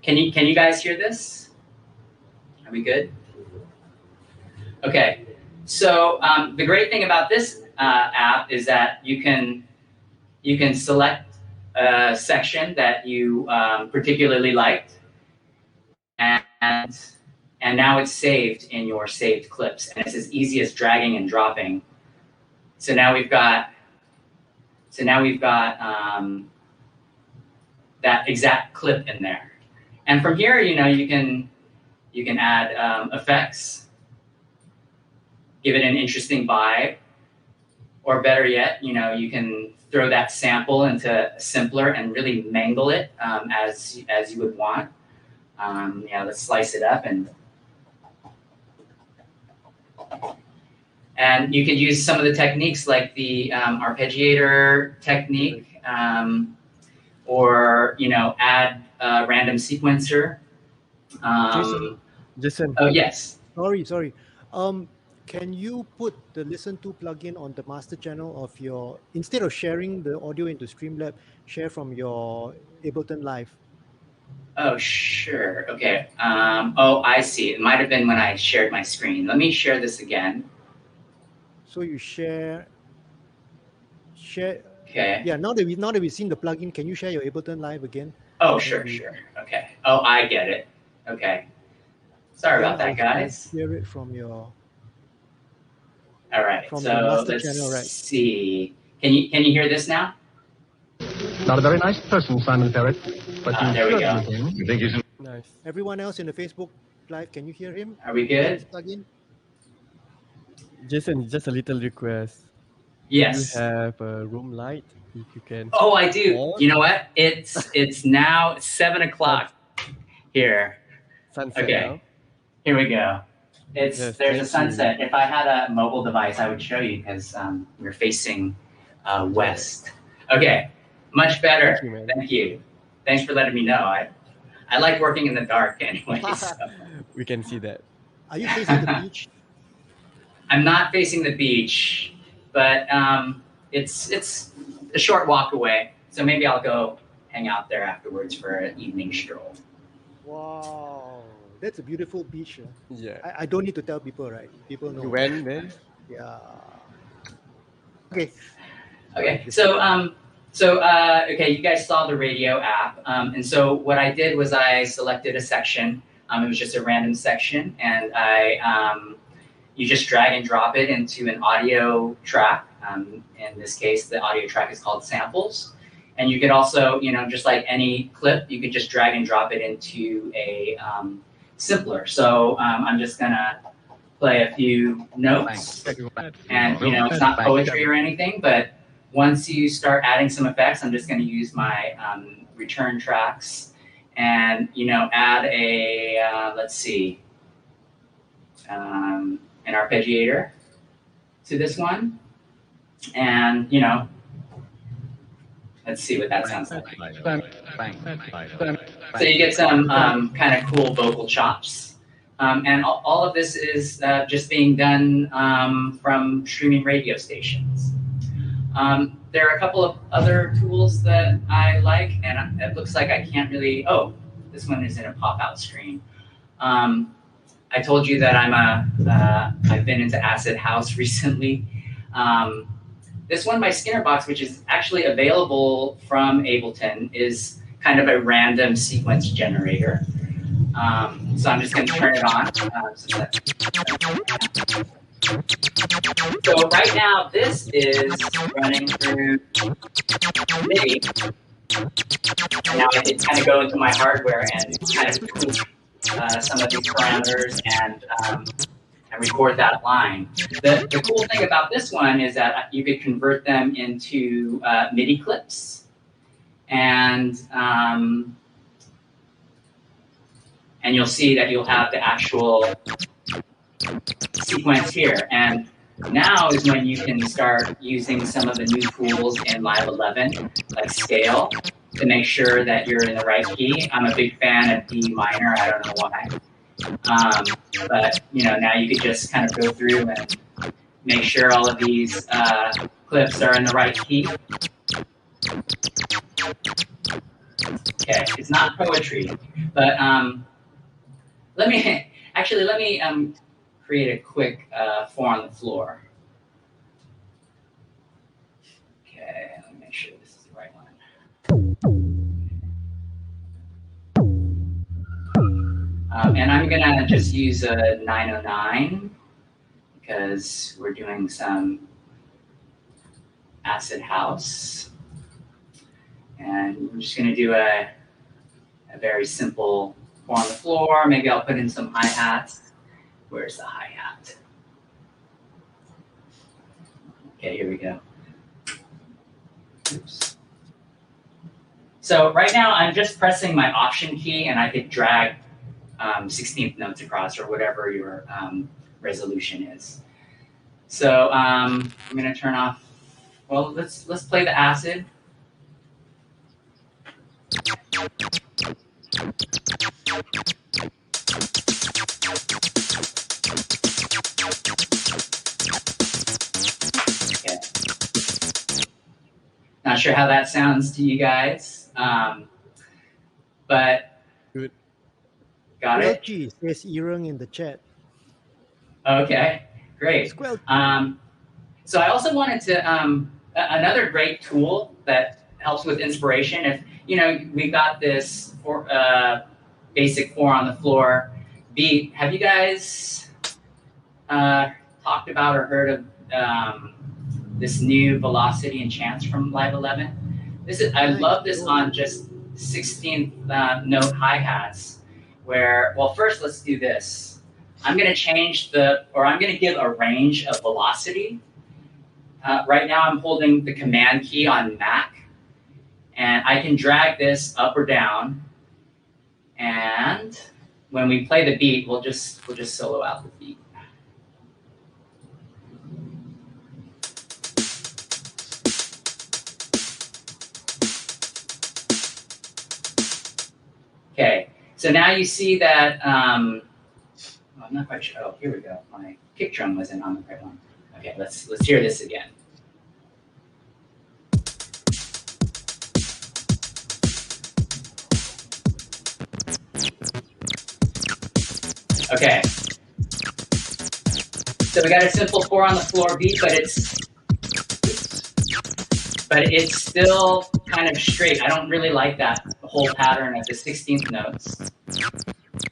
Can you guys hear this? Are we good? Okay. So the great thing about this app is that you can select a section that you particularly liked, and now it's saved in your saved clips, and it's as easy as dragging and dropping. So now we've got that exact clip in there, and from here, you can add effects, give it an interesting vibe, or better yet, you can throw that sample into simpler and really mangle it as you would want. Let's slice it up, and you could use some of the techniques like the arpeggiator technique, or add a random sequencer. Jason. Oh yes. Sorry. Can you put the Listen To plugin on the master channel of your, instead of sharing the audio into Streamlab, share from your Ableton Live? Oh, sure. Okay. Oh, I see. It might have been when I shared my screen. Let me share this again. So you share. Okay. Yeah. Now that we've seen the plugin, can you share your Ableton Live again? Oh, sure. Okay. Oh, I get it. Okay. Sorry about that, guys. Share it from your. All right. From so the master let's channel, right? see. Can you hear this now? Not a very nice person, Simon Ferret, but you there we go. You think he's Nice. Everyone else in the Facebook Live, can you hear him? Are we good? Plugin? Jason, just a little request. Yes. You have a room light, if you can. Oh, I do. You know what? It's now 7:00 here. Sunset Okay. now. Here we go. Yes, There's thank a sunset. If I had a mobile device, I would show you because we're facing west. Okay, much better. Thank you, man. Thank you. Thanks for letting me know. I like working in the dark anyway. So. We can see that. Are you facing the beach? I'm not facing the beach, but it's a short walk away. So maybe I'll go hang out there afterwards for an evening stroll. Wow, that's a beautiful beach. Yeah. I don't need to tell people, right? People know. You went there? Yeah. Okay. Okay. So okay, you guys saw the radio app, and so what I did was I selected a section. It was just a random section, and you just drag and drop it into an audio track. In this case, the audio track is called samples. And you could also, just like any clip, you could just drag and drop it into a simpler. So I'm just gonna play a few notes, and it's not poetry or anything, but once you start adding some effects, I'm just gonna use my return tracks and add a let's see, an arpeggiator. to this one, and you know, let's see what that sounds like. So you get some kind of cool vocal chops. And all of this is just being done from streaming radio stations. There are a couple of other tools that I like, and it looks like I can't really, oh, this one is in a pop-out screen. I told you that I've been into Acid House recently. This one by Skinnerbox, which is actually available from Ableton, is kind of a random sequence generator. So I'm just going to turn it on. So right now, this is running through MIDI. And now I can kind of go into my hardware and kind of tweak some of these parameters and record that line. The cool thing about this one is that you could convert them into MIDI clips. And you'll see that you'll have the actual sequence here. And now is when you can start using some of the new tools in Live 11, like scale, to make sure that you're in the right key. I'm a big fan of D minor. I don't know why. But you know, now you could just kind of go through and make sure all of these clips are in the right key. Okay, it's not poetry, but let me create a quick 4 on the floor. Okay, let me make sure this is the right one. And I'm gonna just use a 909 because we're doing some acid house. And I'm just gonna do a very simple 4 on the floor. Maybe I'll put in some hi-hats. Where's the hi-hat? Okay, here we go. Oops. So right now I'm just pressing my Option key, and I could drag 16th notes across, or whatever your resolution is. So I'm gonna turn off. Well, let's play the acid. Okay. Not sure how that sounds to you guys, but good. Got it. Squelchy says Irung in the chat. Okay, great. So I also wanted to another great tool that helps with inspiration. If you know, we got this basic 4 on the floor beat. Have you guys talked about or heard of this new velocity and chance from Live 11? I love this on just 16th note hi-hats, where, well, first let's do this. I'm going to change I'm going to give a range of velocity. Right now I'm holding the Command key on Mac, and I can drag this up or down. And when we play the beat, we'll just solo out the beat. Okay, so now you see that, I'm not quite sure. Oh, here we go. My kick drum wasn't on the right one. Okay, let's hear this again. Okay. So we got a simple 4 on the floor beat, but it's still kind of straight. I don't really like that whole pattern of the 16th notes.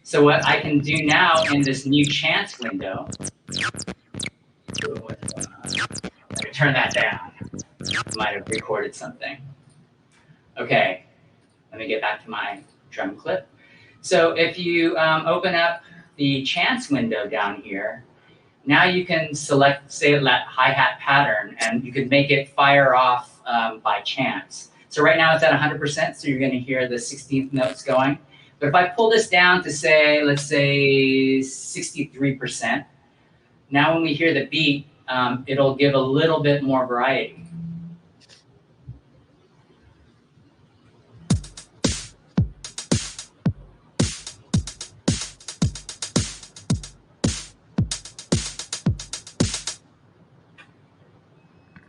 So what I can do now in this new chance window, let me turn that down. I might have recorded something. Okay, let me get back to my drum clip. So if you open up the chance window down here, now you can select, say, that hi-hat pattern, and you can make it fire off by chance. So right now it's at 100%, so you're going to hear the 16th notes going. But if I pull this down to, say, let's say 63%, now when we hear the beat, it'll give a little bit more variety.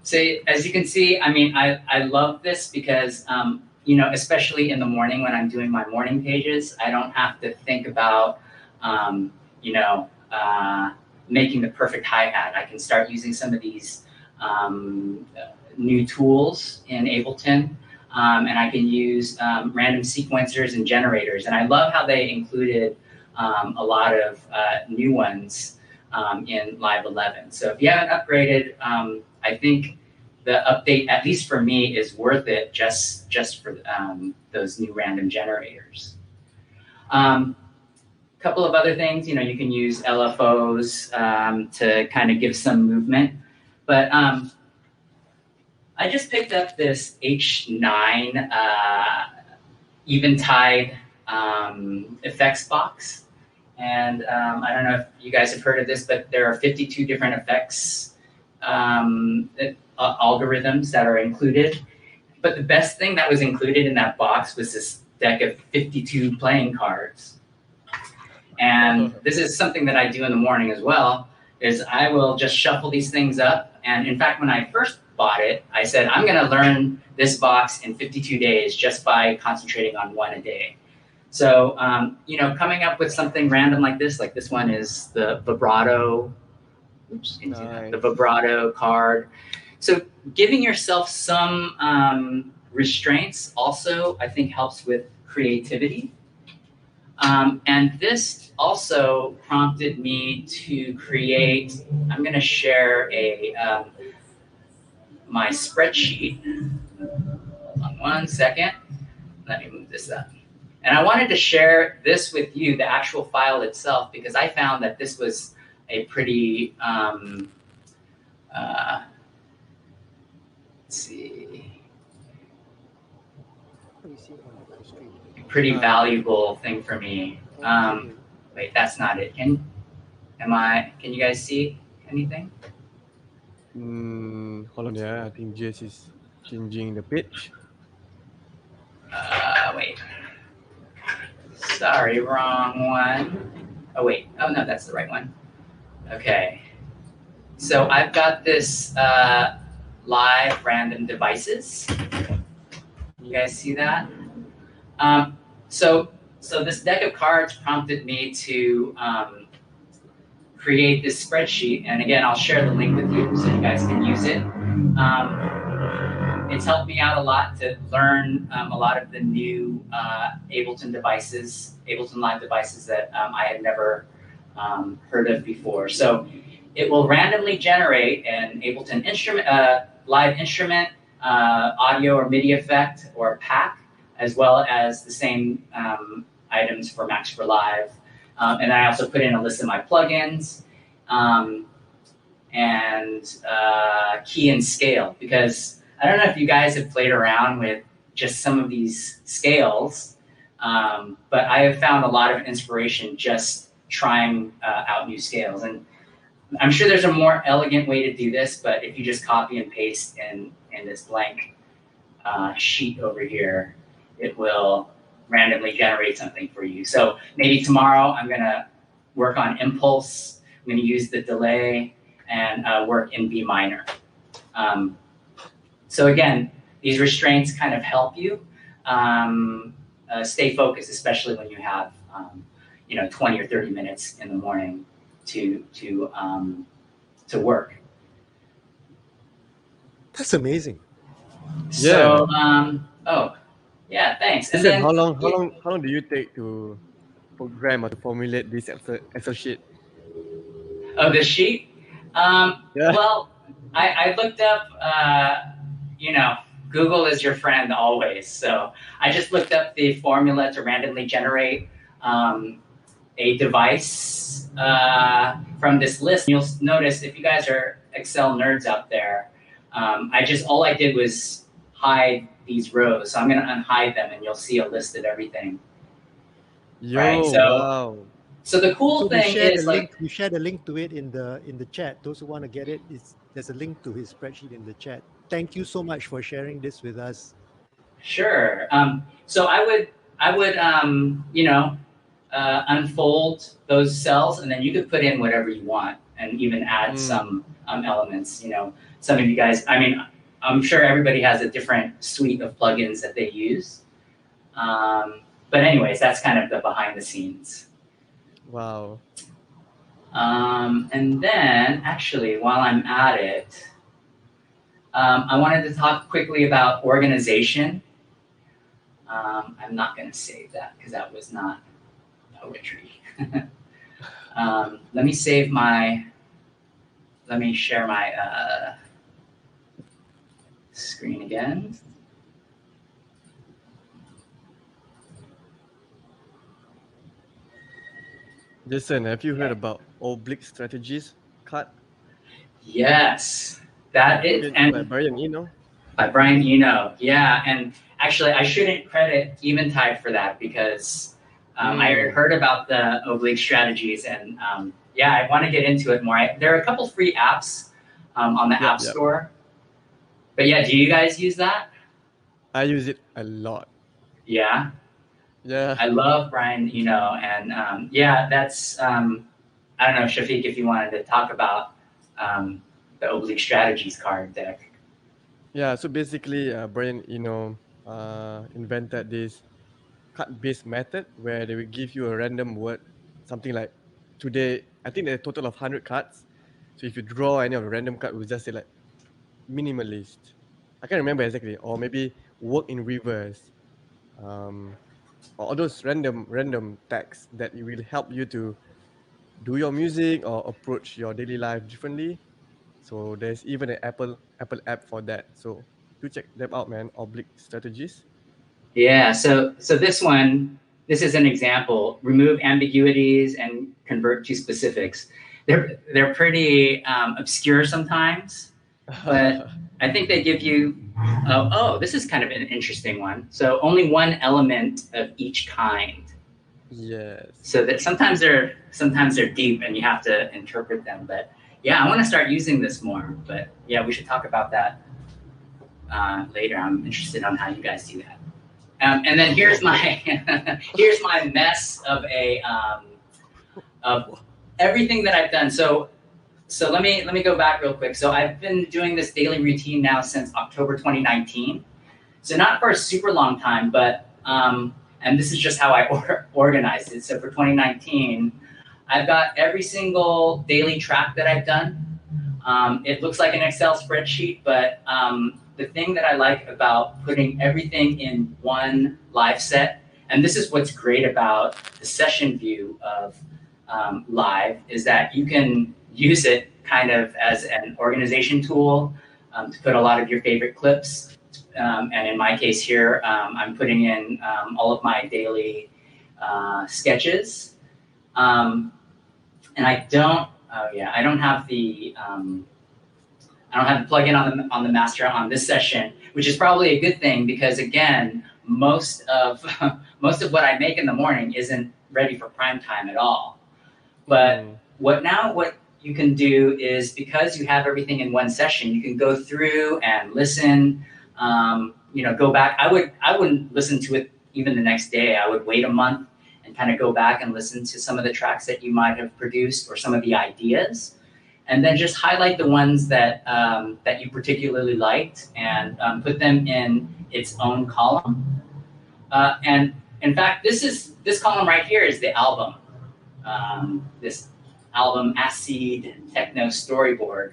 So as you can see, I mean, I love this because, you know, especially in the morning when I'm doing my morning pages, I don't have to think about, you know, making the perfect hi-hat. I can start using some of these new tools in Ableton, and I can use random sequencers and generators. And I love how they included a lot of new ones in Live 11. So if you haven't upgraded, I think the update, at least for me, is worth it just for those new random generators. Couple of other things, you know, you can use LFOs to kind of give some movement. But I just picked up this H9 Eventide effects box. And I don't know if you guys have heard of this, but there are 52 different effects algorithms that are included. But the best thing that was included in that box was this deck of 52 playing cards. And this is something that I do in the morning as well, is I will just shuffle these things up. And in fact, when I first bought it, I said, I'm going to learn this box in 52 days just by concentrating on one a day. So, you know, coming up with something random like this one is the vibrato, the vibrato card. So giving yourself some restraints also, I think, helps with creativity. And this also prompted me to create, I'm going to share my spreadsheet. Hold on one second. Let me move this up. And I wanted to share this with you, the actual file itself, because I found that this was a pretty, let's see, pretty valuable thing for me. Wait, that's not it. Can you guys see anything? Hold on, yeah. I think Jess is changing the page. Wait. Sorry, wrong one. Oh, wait. Oh, no, that's the right one. Okay. So I've got this live random devices. You guys see that? So this deck of cards prompted me to create this spreadsheet. And again, I'll share the link with you so you guys can use it. It's helped me out a lot to learn a lot of the new Ableton devices, Ableton Live devices that I had never heard of before. So it will randomly generate an Ableton instrument, live instrument, audio or MIDI effect or a pack, as well as the same items for Max for Live. And I also put in a list of my plugins and key and scale, because I don't know if you guys have played around with just some of these scales, but I have found a lot of inspiration just trying out new scales. And I'm sure there's a more elegant way to do this, but if you just copy and paste in this blank sheet over here, it will randomly generate something for you. So maybe tomorrow I'm going to work on impulse. I'm going to use the delay and work in B minor. So again, these restraints kind of help you stay focused, especially when you have 20 or 30 minutes in the morning to work. That's amazing. So yeah, thanks. And then How long do you take to program or to formulate this Excel sheet? Oh, this sheet? Yeah. Well, I looked up, Google is your friend always. So I just looked up the formula to randomly generate a device from this list. You'll notice, if you guys are Excel nerds out there, all I did was hide these rows. So I'm going to unhide them and you'll see a list of everything. Yo, right? So, wow. So the cool So thing is like, we shared a link to it in the chat. Those who want to get it, there's a link to his spreadsheet in the chat. Thank you so much for sharing this with us. sure. So I would unfold those cells, and then you could put in whatever you want, and even add some elements. Some of you guys. I mean, I'm sure everybody has a different suite of plugins that they use. But anyways, that's kind of the behind the scenes. Wow. And then, actually, while I'm at it, I wanted to talk quickly about organization. I'm not going to save that because that was not poetry. Let me share my screen again. Jason, have you heard about oblique strategies card? Yes, that is, and by Brian Eno. By Brian Eno, yeah. And actually, I shouldn't credit Eventide for that because I had heard about the oblique strategies, and I want to get into it more. There are a couple free apps on the App Store. But yeah, do you guys use that? I use it a lot. Yeah? Yeah. I love Brian Eno, and that's, I don't know, Syafiq, if you wanted to talk about the oblique strategies card deck. Yeah, so basically, Brian Eno invented this card-based method where they will give you a random word, something like today. I think there's a total of 100 cards. So if you draw any of the random card, we'll just say like minimalist. I can't remember exactly, or maybe work in reverse, or all those random tags that it will help you to do your music or approach your daily life differently. So there's even an Apple app for that. So do check them out, man. Oblique strategies. Yeah. So this is an example. Remove ambiguities and convert to specifics. They're pretty obscure sometimes, but I think they give you. This is kind of an interesting one. So only one element of each kind. Yes. So that sometimes they're deep and you have to interpret them. But yeah, I want to start using this more. But yeah, we should talk about that later. I'm interested on how you guys do that. And then here's my here's my mess of of everything that I've done. So let me go back real quick. So I've been doing this daily routine now since October 2019. So not for a super long time, but and this is just how I organized it. So for 2019, I've got every single daily track that I've done. It looks like an Excel spreadsheet, but the thing that I like about putting everything in one live set, and this is what's great about the session view of live, is that you can use it kind of as an organization tool to put a lot of your favorite clips. And in my case here, I'm putting in all of my daily sketches. And I don't have the plugin on the master on this session, which is probably a good thing because again, most of what I make in the morning isn't ready for prime time at all. But what you can do is, because you have everything in one session, you can go through and listen. Go back. I wouldn't listen to it even the next day. I would wait a month and kind of go back and listen to some of the tracks that you might have produced or some of the ideas, and then just highlight the ones that you particularly liked and put them in its own column. And in fact, this column right here is the album. This album acid techno storyboard.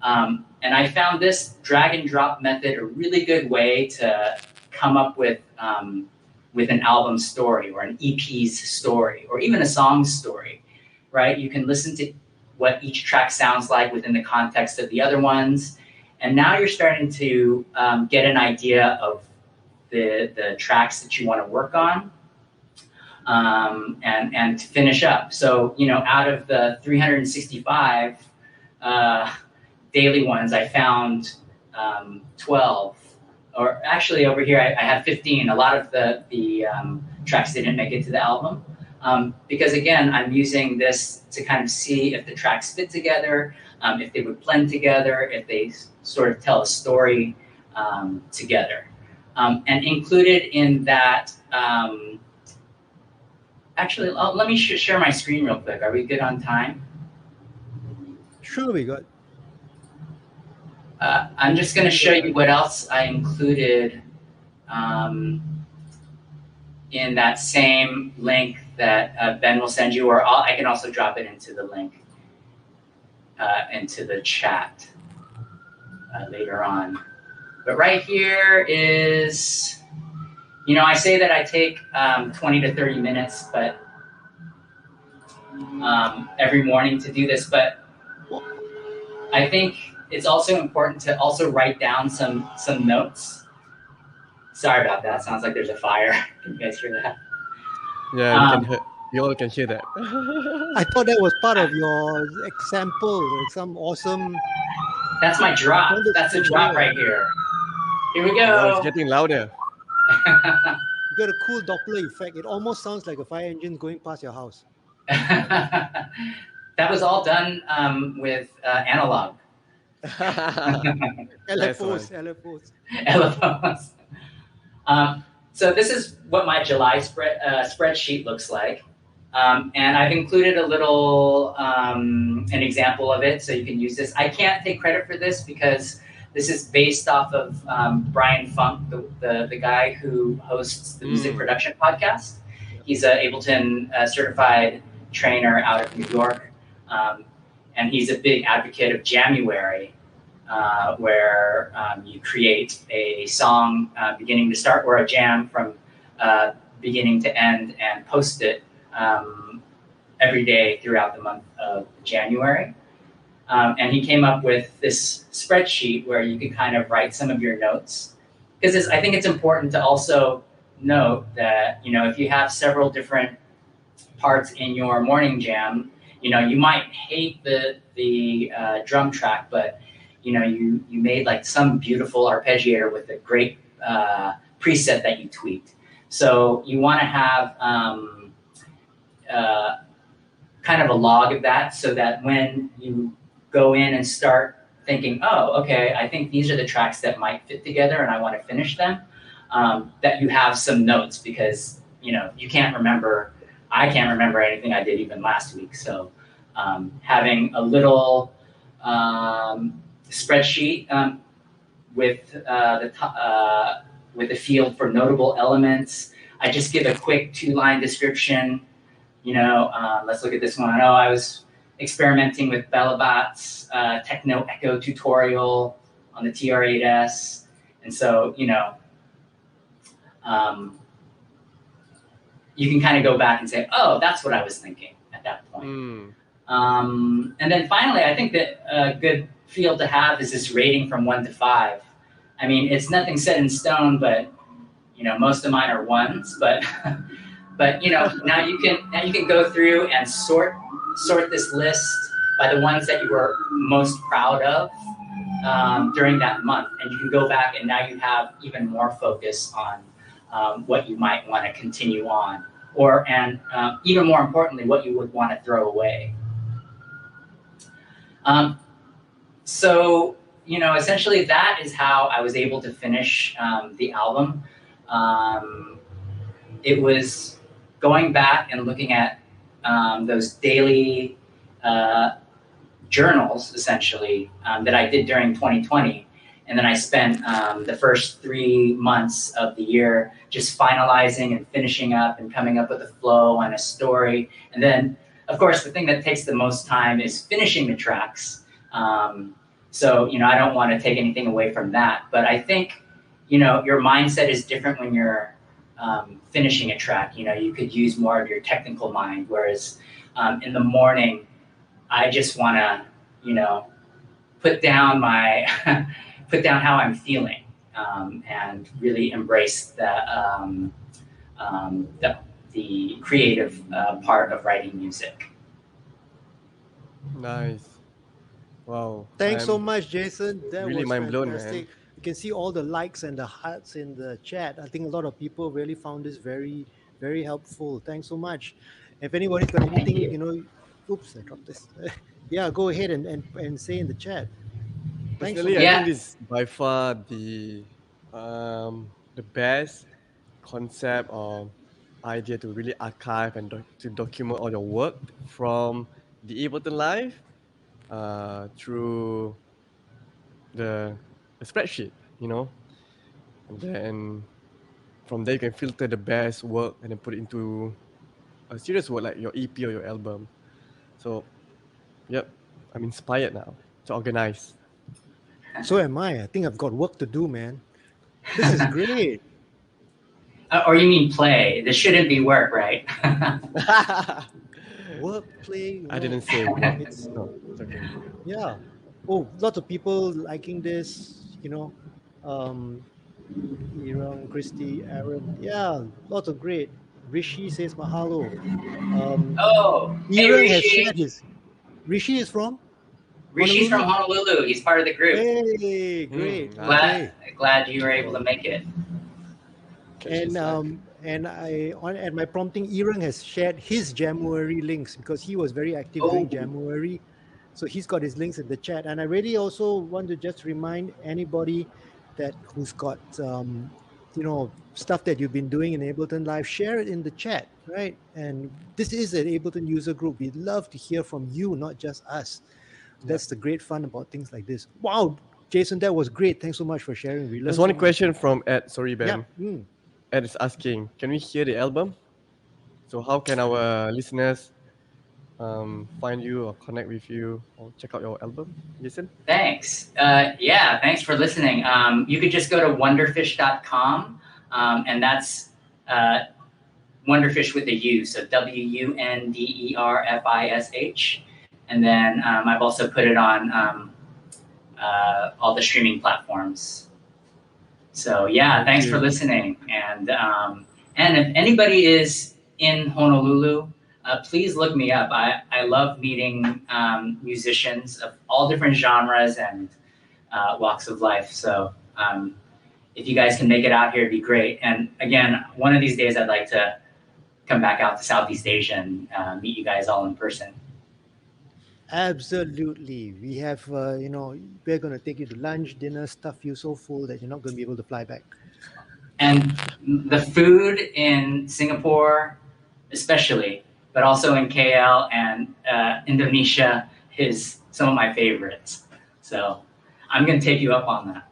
And I found this drag and drop method a really good way to come up with an album story or an EP's story or even a song story, right? You can listen to what each track sounds like within the context of the other ones. And now you're starting to get an idea of the tracks that you want to work on and to finish up. So, out of the 365 daily ones, I found 12, or actually over here I have 15. A lot of the tracks didn't make it to the album, Because again, I'm using this to kind of see if the tracks fit together, if they would blend together, if they sort of tell a story together. And included in that, actually, let me share my screen real quick. Are we good on time? Sure, we got. I'm just going to show you what else I included in that same link that Ben will send you, or I can also drop it into the link, into the chat later on. But right here is, I say that I take 20 to 30 minutes, but every morning to do this, but I think it's also important to also write down some notes. Sorry about that. Sounds like there's a fire. Can you guys hear that? Yeah, we all can hear that. I thought that was part of your example, some awesome. That's my drop. That's a drop right here. Here we go. Oh, it's getting louder. You got a cool Doppler effect. It almost sounds like a fire engine going past your house. That was all done with analog. LFOs. So this is what my July spreadsheet looks like. And I've included a little, an example of it, so you can use this. I can't take credit for this because this is based off of Brian Funk, the guy who hosts the music production podcast. He's an Ableton certified trainer out of New York. And he's a big advocate of January, where you create a song beginning to start, or a jam from beginning to end, and post it every day throughout the month of January. And he came up with this spreadsheet where you can kind of write some of your notes. Because I think it's important to also note that, if you have several different parts in your morning jam, you might hate the drum track, but you made like some beautiful arpeggiator with a great preset that you tweaked. So you want to have kind of a log of that, so that when you go in and start thinking, oh, okay, I think these are the tracks that might fit together and I want to finish them, that you have some notes, because you can't remember. I can't remember anything I did even last week. So having a little spreadsheet with a field for notable elements. I just give a quick 2-line description. Let's look at this one. I was experimenting with Belabat's Techno Echo tutorial on the TR-8S. And so, you can kind of go back and say, oh, that's what I was thinking at that point. And then finally, I think that a good field to have is this rating from 1 to 5. I mean, it's nothing set in stone, but most of mine are 1s. But now you can go through and sort this list by the ones that you were most proud of during that month, and you can go back and now you have even more focus on what you might want to continue on, and even more importantly, what you would want to throw away. So, essentially that is how I was able to finish the album. It was going back and looking at those daily journals, essentially, that I did during 2020. And then I spent the first 3 months of the year just finalizing and finishing up and coming up with a flow and a story. And then, of course, the thing that takes the most time is finishing the tracks. So, I don't want to take anything away from that. But I think, your mindset is different when you're finishing a track. You could use more of your technical mind, whereas in the morning, I just want to, put down how I'm feeling, and really embrace the creative part of writing music. Nice. Wow. Thanks so much, Jason. That really was mind blown, fantastic. man. You can see all the likes and the hearts in the chat. I think a lot of people really found this very, very helpful. Thanks so much. If anybody's got anything, oops, I dropped this. Yeah, go ahead and say in the chat. Thanks so Personally, much. I Yeah. think this is by far the best concept or idea to really archive and to document all your work from the Ableton Live through the spreadsheet, and then from there you can filter the best work and then put it into a serious work like your EP or your album. So, yep, I'm inspired now to organize. So am I. I think I've got work to do, man. This is great. Or you mean play? This shouldn't be work, right? Work, play. I didn't say work. It's okay. Yeah. Oh, lots of people liking this, Iran, Christy, Aaron. Yeah, lots of great. Rishi says mahalo. Oh, hey Iran has Rishi. shared his. Rishi is from? Rishi's from Honolulu. He's part of the group. Hey, great. Glad you were able to make it. And at my prompting, Iran has shared his January links because he was very active during January. So he's got his links in the chat. And I really also want to just remind anybody who's got stuff that you've been doing in Ableton Live, share it in the chat, right? And this is an Ableton user group. We'd love to hear from you, not just us. That's the great fun about things like this. Wow, Jason, that was great. Thanks so much for sharing. There's one question from Ed. Sorry, Ben. Yeah. Ed is asking, can we hear the album? So how can our listeners find you or connect with you or check out your album? Jason? Thanks. Thanks for listening. You could just go to wunderfish.com, and that's Wunderfish with a U, so WUNDERFISH. And then I've also put it on all the streaming platforms. So thanks for listening. And if anybody is in Honolulu, please look me up. I love meeting musicians of all different genres and walks of life. So if you guys can make it out here, it'd be great. And again, one of these days I'd like to come back out to Southeast Asia and meet you guys all in person. Absolutely. We have, we're going to take you to lunch, dinner, stuff you so full that you're not going to be able to fly back. And the food in Singapore, especially, but also in KL and Indonesia is some of my favorites. So I'm going to take you up on that.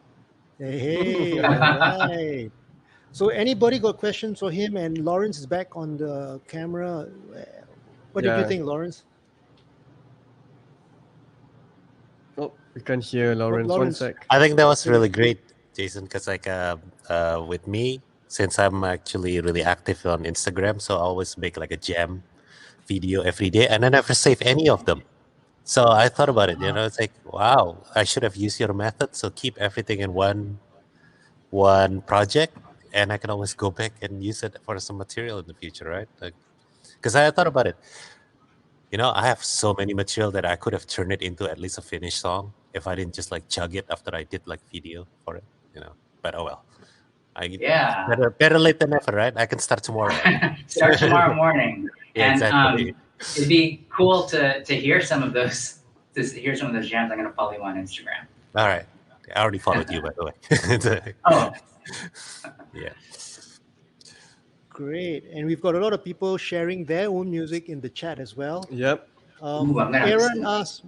Hey, all right. So anybody got questions for him? And Lawrence is back on the camera. What did you think, Lawrence? Oh, we can't hear Lawrence. One sec. I think that was really great, Jason, because with me, since I'm actually really active on Instagram, so I always make like a jam video every day, and I never save any of them. So I thought about it, it's like, wow, I should have used your method. So keep everything in one project, and I can always go back and use it for some material in the future, right? Because I thought about it. I have so many material that I could have turned it into at least a finished song if I didn't just like chug it after I did like video for it, But oh well. Better late than never, right? I can start tomorrow. Start tomorrow morning. Yeah, and exactly. It'd be cool to hear some of those. To hear some of those jams. I'm gonna follow you on Instagram. All right. I already followed you, by the way. Oh. Yeah. Great. And we've got a lot of people sharing their own music in the chat as well. Yep. Aaron asked,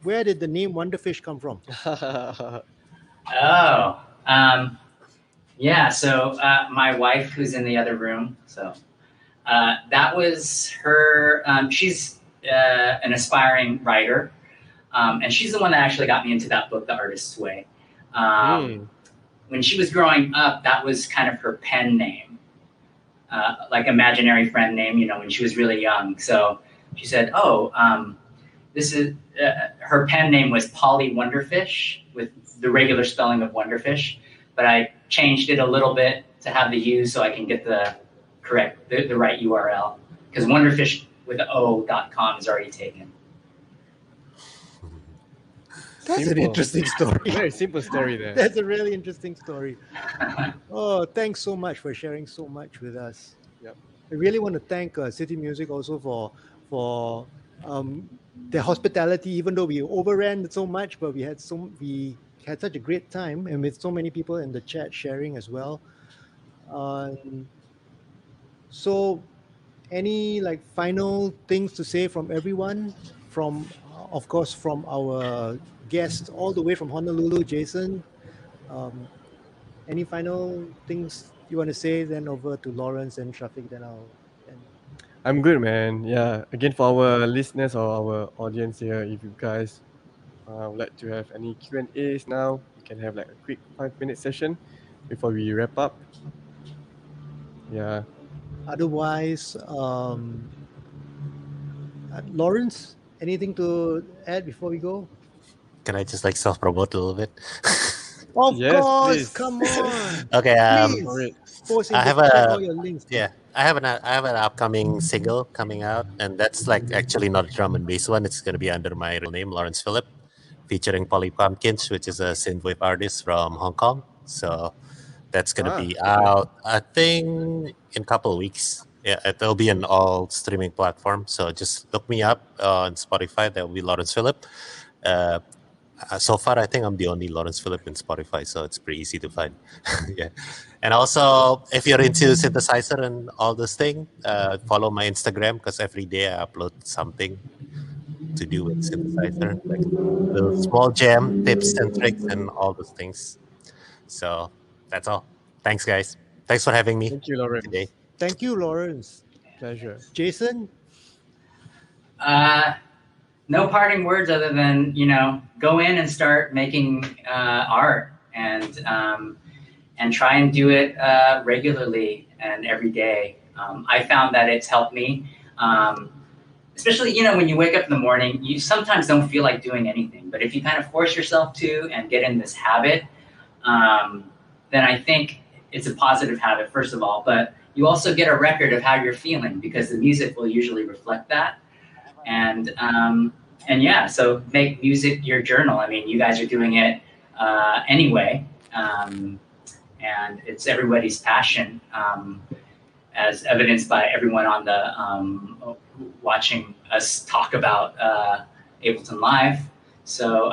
where did the name Wunderfish come from? So my wife, who's in the other room, so that was her. She's an aspiring writer, and she's the one that actually got me into that book, The Artist's Way. When she was growing up, that was kind of her pen name, like imaginary friend name, when she was really young. So she said, this is her pen name was Polly Wunderfish with the regular spelling of Wunderfish, but I changed it a little bit to have the U so I can get the right URL, because Wunderfish with the O.com is already taken. That's an interesting story. Very simple story there. That's a really interesting story. Oh, thanks so much for sharing so much with us. Yep. I really want to thank City Music also for their hospitality. Even though we overran so much, but we had such a great time, and with so many people in the chat sharing as well. So, any like final things to say from everyone? From of course from our guest all the way from Honolulu, Jason. Um, any final things you want to say? Then over to Lawrence and Syafiq. Then I'll end. I'm good, man. Yeah. Again, for our listeners or our audience here, if you guys would like to have any Q&As now, we can have like a quick 5-minute session before we wrap up. Yeah. Otherwise, Lawrence, anything to add before we go? Can I just like self-promote a little bit? Of Yes, course, please. come on. Okay. For Please it. post in I the have chat a all your links. yeah. I have an upcoming single coming out, and that's like actually not a drum and bass one. It's gonna be under my real name, Lawrence Phillip, featuring Polly Pumpkins, which is a synthwave artist from Hong Kong. So that's gonna be Okay. out, I think, in a couple of weeks. Yeah, it'll be on all streaming platforms. So just look me up on Spotify. That will be Lawrence Phillip. So far, I think I'm the only Lawrence Phillip in Spotify, so it's pretty easy to find. Yeah, and also if you're into synthesizer and all this thing, follow my Instagram because every day I upload something to do with synthesizer, like little small jam tips and tricks and all those things. So that's all. Thanks, guys. Thanks for having me Thank you, Lawrence. today. Thank you, Lawrence. Pleasure. Jason, No parting words other than, go in and start making art and try and do it regularly and every day. I found that it's helped me, especially, when you wake up in the morning, you sometimes don't feel like doing anything, but if you kind of force yourself to and get in this habit, then I think it's a positive habit, first of all, but you also get a record of how you're feeling because the music will usually reflect that. And yeah, so make music your journal. I mean, you guys are doing it anyway, and it's everybody's passion, as evidenced by everyone on the watching us talk about Ableton Live. So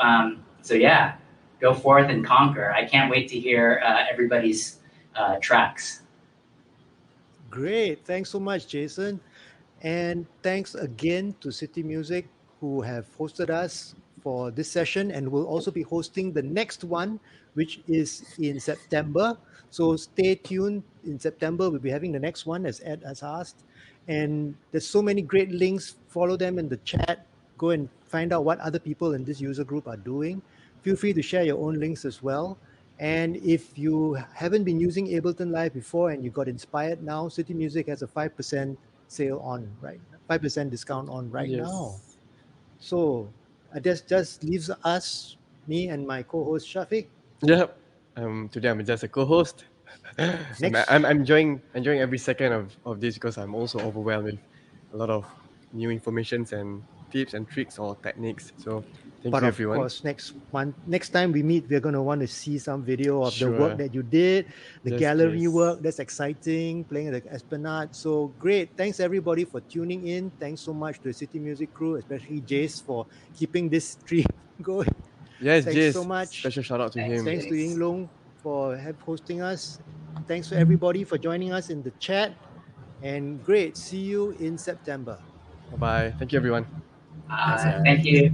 yeah, go forth and conquer. I can't wait to hear everybody's tracks. great. Thanks so much, Jason. And thanks again to City Music who have hosted us for this session and will also be hosting the next one, which is in September. So stay tuned. In September, we'll be having the next one as Ed has asked. And there's so many great links. Follow them in the chat. Go and find out what other people in this user group are doing. Feel free to share your own links as well. And if you haven't been using Ableton Live before and you got inspired now, City Music has a 5% sale on right 5% discount on right now. So just leaves us, me and my co-host Syafiq. Yep. Today I'm just a co-host. I'm enjoying every second of this because I'm also overwhelmed with a lot of new informations and tips and tricks or techniques. So thank you, everyone. Of course, next time we meet, we're going to want to see some video of the Sure. work that you did, the Yes, gallery please. work. That's exciting, playing the Esplanade. So great. Thanks everybody for tuning in. Thanks so much to the City Music crew, especially Jace for keeping this stream going. Yes, Thanks Jace. so much. Special shout out to him. Thanks to Ying Long for hosting us. Thanks to everybody for joining us in the chat. And great. See you in September. Bye-bye. Thank you, everyone. Thank you.